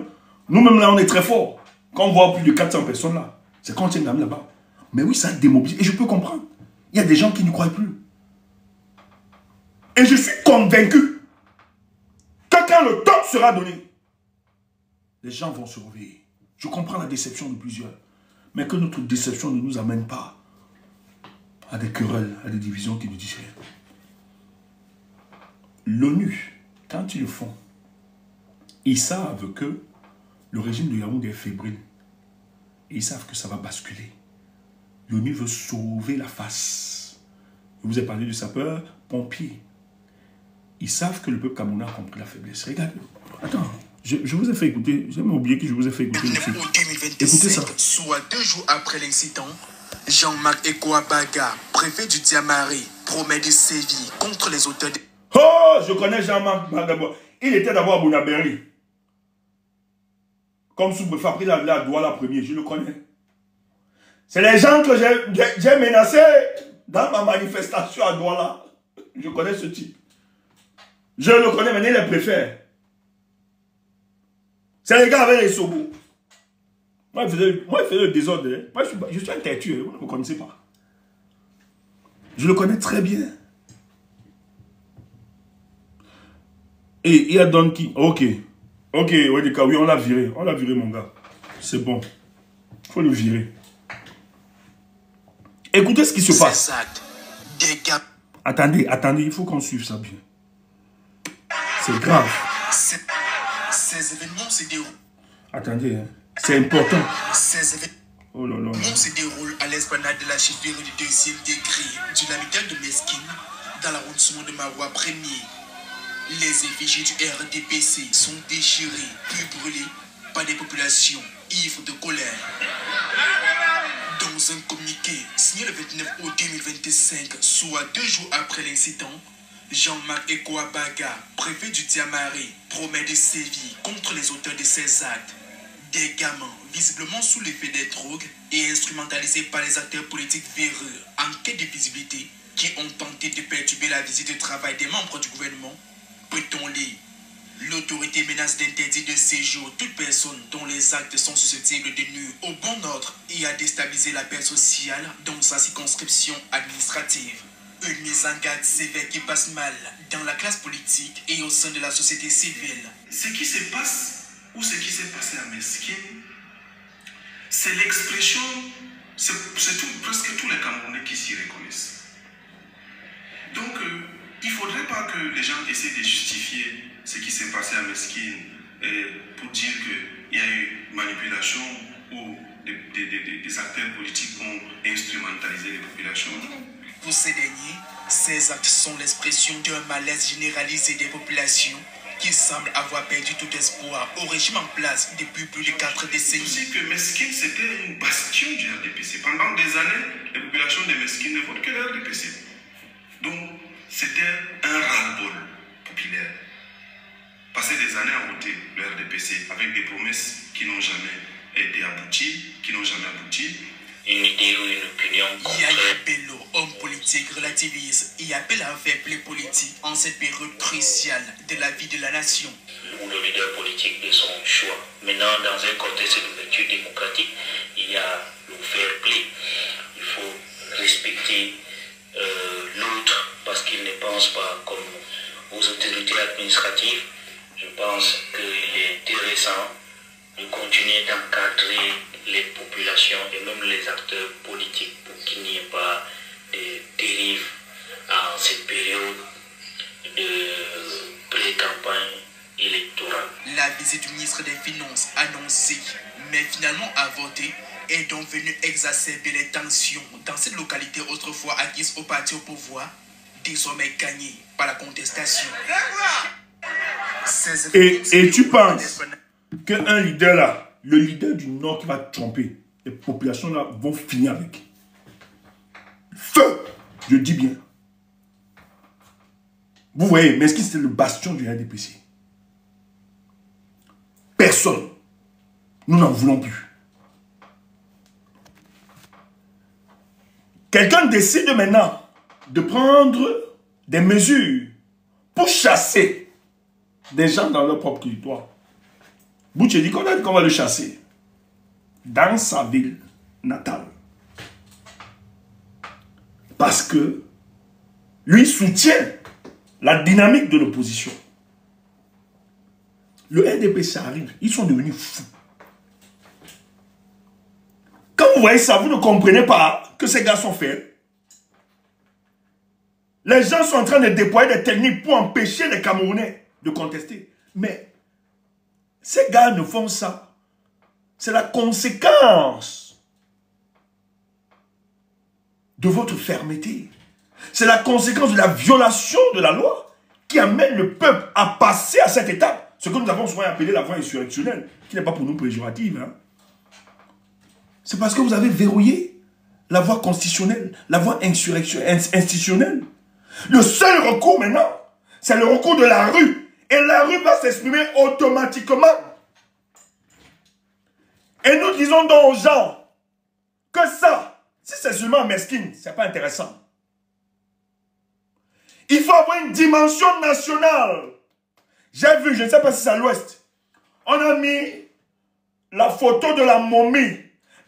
Nous-mêmes là, on est très forts. Quand on voit plus de 400 personnes là, c'est quand on tient même là-bas. Mais oui, ça démobilise. Et je peux comprendre. Il y a des gens qui ne croient plus. Et je suis convaincu que quand le temps sera donné, les gens vont se réveiller. Je comprends la déception de plusieurs. Mais que notre déception ne nous amène pas à des querelles, à des divisions qui nous disent rien. L'ONU, quand ils le font, ils savent que le régime de Yaoundé est fébrile. Et ils savent que ça va basculer. L'ONU veut sauver la face. Je vous ai parlé de sapeurs, pompiers. Ils savent que le peuple camerounais a compris la faiblesse. Regarde. Attends, je vous ai fait écouter. J'ai même oublié que je vous ai fait écouter. Écoutez ça. Soit 2 jours après l'incident, Jean-Marc Ekoabaga, préfet du Diamari, promet de sévir contre les auteurs de... Oh, je connais Jean-Marc Bagabo. Il était d'abord à Bounaberi. Comme sous-préfet, après il a la Douala premier, je le connais. C'est les gens que j'ai menacés dans ma manifestation à Douala. Je connais ce type. Je le connais, maintenant il est préfet. C'est les gars avec les sobos. Moi, il faisait le désordre. Hein. Moi, je suis un têtu, vous ne me connaissez pas. Je le connais très bien. Et il y a Don qui... Ok. Ok, Wedeka, oui, on l'a viré. On l'a viré, mon gars. C'est bon. Il faut le virer. Écoutez ce qui se passe. Attendez, il faut qu'on suive ça bien. C'est grave. Ces événements se déroulent. Attendez, hein. C'est important. Ces événements se déroulent à l'esplanade de la chefferie du 2e degré du l'amical de Meskin, dans l'arrondissement de Maroua 1er. Les effigies du RDPC sont déchirées puis brûlées par des populations ivres de colère. Dans un communiqué signé le 29 août 2025, soit 2 jours après l'incident, Jean-Marc Ekoabaga, préfet du Diamari, promet de sévir contre les auteurs de ces actes. Des gamins visiblement sous l'effet des drogues et instrumentalisés par les acteurs politiques véreux en quête de visibilité qui ont tenté de perturber la visite de travail des membres du gouvernement. Peut-on lire? L'autorité menace d'interdire de séjour toute personne dont les actes sont susceptibles de nuire au bon ordre et à déstabiliser la paix sociale dans sa circonscription administrative. Une mise en garde sévère qui passe mal dans la classe politique et au sein de la société civile. Ce qui se passe, ou ce qui s'est passé à Meskin, c'est l'expression, c'est presque tous les Camerounais qui s'y reconnaissent. Donc, il ne faudrait pas que les gens essaient de justifier ce qui s'est passé à Meskin pour dire qu'il y a eu manipulation ou des acteurs politiques ont instrumentalisé les populations. Pour ces derniers, ces actes sont l'expression d'un malaise généralisé des populations qui semblent avoir perdu tout espoir au régime en place depuis plus de 4 décennies. C'est aussi que Meskin, c'était une bastion du RDPC. Pendant des années, les populations de Meskin ne votent que le RDPC. Donc, c'était un ras-le-bol populaire. Passer des années à voter le RDPC avec des promesses qui n'ont jamais été abouties, Une idée ou une opinion Yaya Bello, homme politique, relativise et appelle à un fair play politique en cette période cruciale de la vie de la nation. Ou le leader politique de son choix. Maintenant, dans un contexte d'ouverture démocratique, il y a le fair play. Il faut respecter l'autre parce qu'il ne pense pas comme aux autorités administratives. Je pense qu'il est intéressant de continuer d'encadrer les populations et même les acteurs politiques pour qu'il n'y ait pas de dérives en cette période de pré-campagne électorale. La visite du ministre des Finances annoncée, mais finalement avortée, est donc venue exacerber les tensions dans cette localité autrefois acquise au parti au pouvoir, désormais gagnée par la contestation. Et tu penses qu'un leader là, le leader du Nord qui va tromper, les populations là vont finir avec feu, je dis bien. Vous voyez, mais est-ce que c'était le bastion du RDPC? Personne. Nous n'en voulons plus. Quelqu'un décide maintenant de prendre des mesures pour chasser des gens dans leur propre territoire. Boucher dit qu'on va le chasser dans sa ville natale. Parce que lui soutient la dynamique de l'opposition. Le RDPC arrive, ils sont devenus fous. Quand vous voyez ça, vous ne comprenez pas que ces gars sont faits. Les gens sont en train de déployer des techniques pour empêcher les Camerounais de contester. Mais ces gars ne font ça. C'est la conséquence de votre fermeté. C'est la conséquence de la violation de la loi qui amène le peuple à passer à cette étape, ce que nous avons souvent appelé la voie insurrectionnelle, qui n'est pas pour nous péjorative. Hein. C'est parce que vous avez verrouillé la voie constitutionnelle, la voie institutionnelle. Le seul recours maintenant, c'est le recours de la rue. Et la rue va s'exprimer automatiquement. Et nous disons donc aux gens que ça, si c'est seulement mesquine, ce n'est pas intéressant. Il faut avoir une dimension nationale. J'ai vu, je ne sais pas si c'est à l'ouest, on a mis la photo de la momie.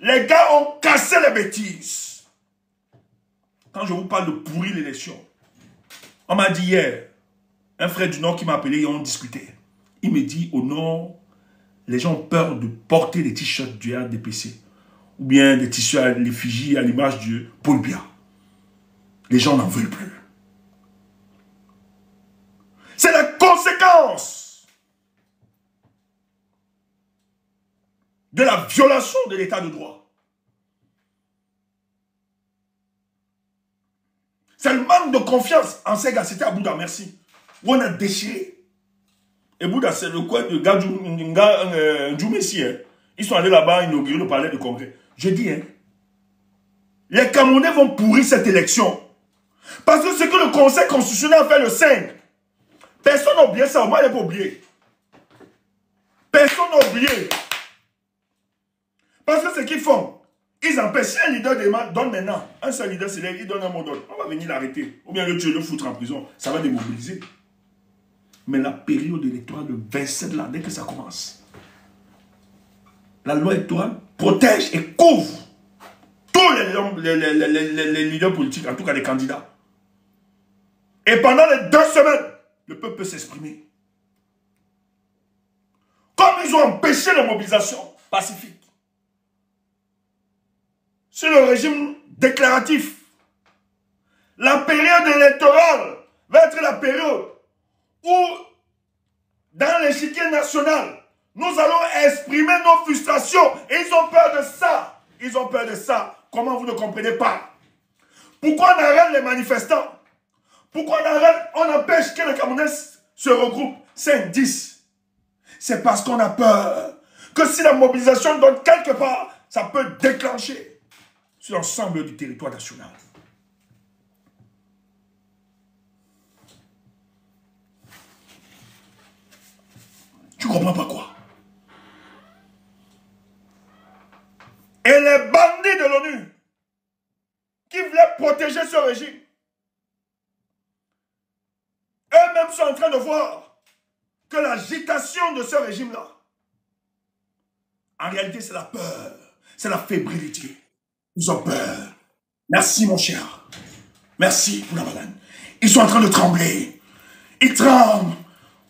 Les gars ont cassé les bêtises. Quand je vous parle de pourrir l'élection, on m'a dit hier, un frère du Nord qui m'a appelé et on discutait. Il me dit, au Nord, les gens ont peur de porter des t-shirts du RDPC. Ou bien des t-shirts à l'effigie à l'image de Paul Biya. Les gens n'en veulent plus. C'est la conséquence de la violation de l'état de droit. C'est le manque de confiance en ces gars. C'était à Bouddha, merci. Où on a déchiré. Et Bouddha, c'est le coin de Djoumessi. Ils sont allés là-bas inaugurer le palais de congrès. Je dis, hein, les Camerounais vont pourrir cette élection. Parce que ce que le Conseil constitutionnel a fait le 5, personne n'a oublié ça, moi il n'est pas oublié. Personne n'a oublié. Parce que ce qu'ils font, ils empêchent un leader de donne maintenant. Un seul leader, c'est là, il donne un mot d'ordre. On va venir l'arrêter. Ou bien le tuer, le foutre en prison. Ça va démobiliser. Mais la période électorale de 27 là, dès que ça commence, la loi électorale protège et couvre tous les leaders politiques, en tout cas les candidats. Et pendant les 2 semaines, le peuple peut s'exprimer. Comme ils ont empêché la mobilisation pacifique sur le régime déclaratif, la période électorale va être la période où, dans l'échiquier national, nous allons exprimer nos frustrations. Et ils ont peur de ça. Ils ont peur de ça. Comment vous ne comprenez pas? Pourquoi on arrête les manifestants? Pourquoi on empêche que les Camerounais se regroupent 5, 10? C'est parce qu'on a peur que si la mobilisation donne quelque part, ça peut déclencher sur l'ensemble du territoire national. Tu comprends pas quoi? Et les bandits de l'ONU qui voulaient protéger ce régime, eux-mêmes sont en train de voir que l'agitation de ce régime-là, en réalité, c'est la peur, c'est la fébrilité. Ils ont peur. Merci, mon cher. Merci pour la banane. Ils sont en train de trembler. Ils tremblent.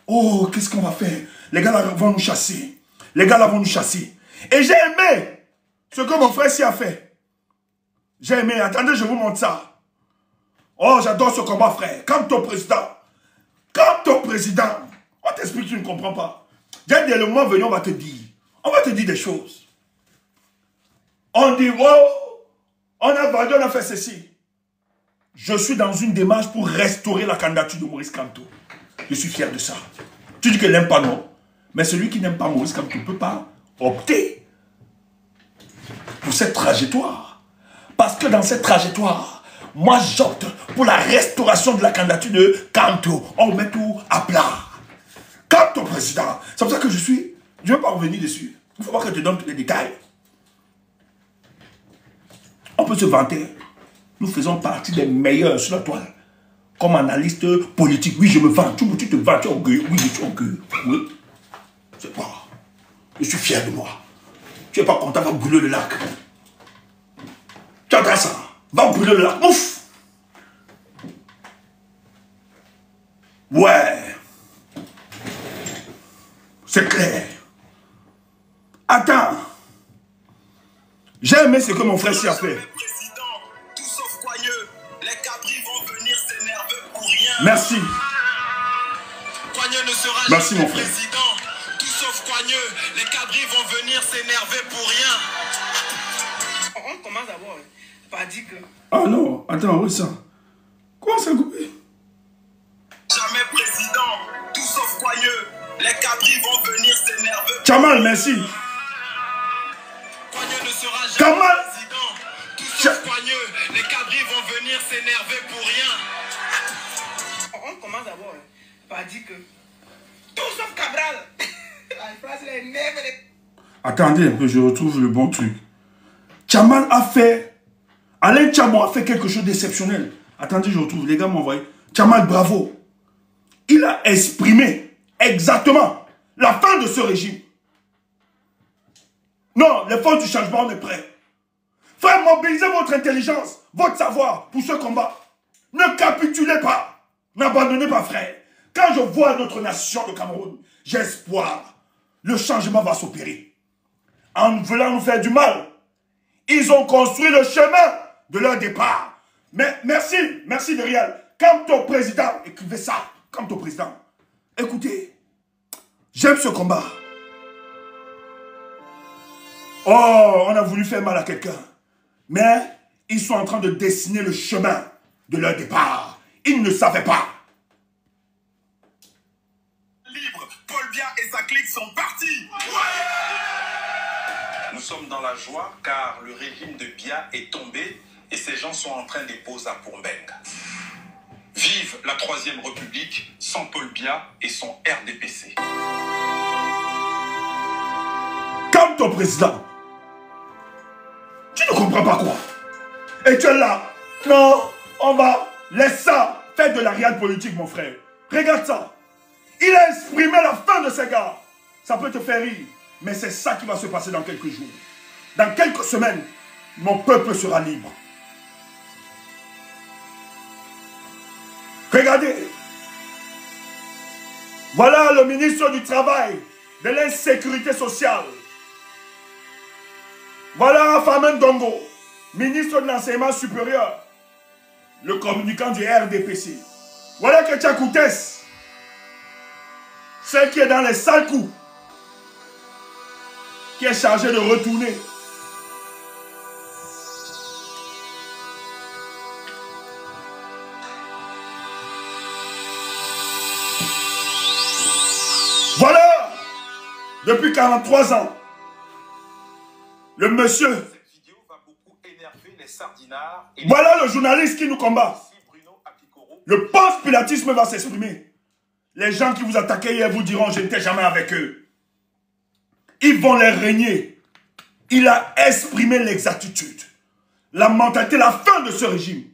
Oh, qu'est-ce qu'on va faire? Les gars là vont nous chasser. Les gars là vont nous chasser. Et j'ai aimé ce que mon frère ici a fait. J'ai aimé. Attendez, je vous montre ça. Oh, j'adore ce combat, frère. Quand ton président, on t'explique, tu ne comprends pas. Dès le moment venu, on va te dire. On va te dire des choses. On dit, oh, on a vendu, on a fait ceci. Je suis dans une démarche pour restaurer la candidature de Maurice Kamto. Je suis fier de ça. Tu dis qu'elle n'aime pas, non. Mais celui qui n'aime pas Maurice Kamto ne peut pas opter pour cette trajectoire. Parce que dans cette trajectoire, moi j'opte pour la restauration de la candidature de Kamto. On met tout à plat. Kamto président. C'est pour ça que je suis... Je ne vais pas revenir dessus. Il faut pas que je te donne tous les détails. On peut se vanter. Nous faisons partie des meilleurs sur la toile. Comme analyste politique. Oui, je me vante. Tu te vantes, tu es orgueilleux. Oui, je suis orgueilleux. Oui. C'est pas. Je suis fier de moi. Tu n'es pas content, va brûler le lac. Tu entends ça? Va brûler le lac. Ouf! Ouais. C'est clair. Attends. J'ai aimé ce que mon frère s'y a fait. Merci. Ne sera merci mon frère. Président, tout sauf Coigneux, les cabris vont venir s'énerver pour rien. On commence d'abord par dire que... Ah non, attends, oui ça. Comment ça coupé? Jamais président. soigneux. Les cabris vont venir s'énerver. Chamal, merci. Coigneux ne sera jamais Chamal. président. Tout sauf Coigneux. Les cabris vont venir s'énerver pour rien. On commence d'abord par dire que tout sauf Cabral. La phrase les nerfs. Attendez un peu, je retrouve le bon truc. Chamal a fait... Alain Chamon a fait quelque chose d'exceptionnel. Attendez, je retrouve. Les gars m'ont envoyé. Chamal, bravo. Il a exprimé exactement la fin de ce régime. Non, les forces du changement, on est prêts. Frère, mobilisez votre intelligence, votre savoir pour ce combat. Ne capitulez pas. N'abandonnez pas, frère. Quand je vois notre nation, le Cameroun, j'ai espoir. Le changement va s'opérer. En voulant nous faire du mal, ils ont construit le chemin de leur départ. Mais merci Deriel. Comme ton président, écrivez ça, comme ton président. Écoutez, j'aime ce combat. Oh, on a voulu faire mal à quelqu'un. Mais ils sont en train de dessiner le chemin de leur départ. Ils ne savaient pas. Libre, Paul Biya et sa clique sont partis. Nous sommes dans la joie car le régime de Biya est tombé et ces gens sont en train d'époser à Pourbeng. Vive la Troisième République sans Paul Biya et son RDPC. Comme ton président. Tu ne comprends pas quoi. Et tu es là. Non, on va laisser ça faire de la réelle politique, mon frère. Regarde ça. Il a exprimé la fin de ces gars. Ça peut te faire rire. Mais c'est ça qui va se passer dans quelques jours. Dans quelques semaines, mon peuple sera libre. Regardez. Voilà le ministre du Travail, de l'Insécurité sociale. Voilà Famen Dongo, ministre de l'Enseignement supérieur, le communicant du RDPC. Voilà Ketia Koutès, celle qui est dans les sales coups, qui est chargé de retourner. Voilà, depuis 43 ans, le monsieur. Cette vidéo va beaucoup énerver les sardinards. Et Voilà le journaliste qui nous combat. Le post-pilatisme va s'exprimer. Les gens qui vous attaquaient hier vous diront je n'étais jamais avec eux. Ils vont les régner. Il a exprimé l'exactitude. La mentalité, la fin de ce régime.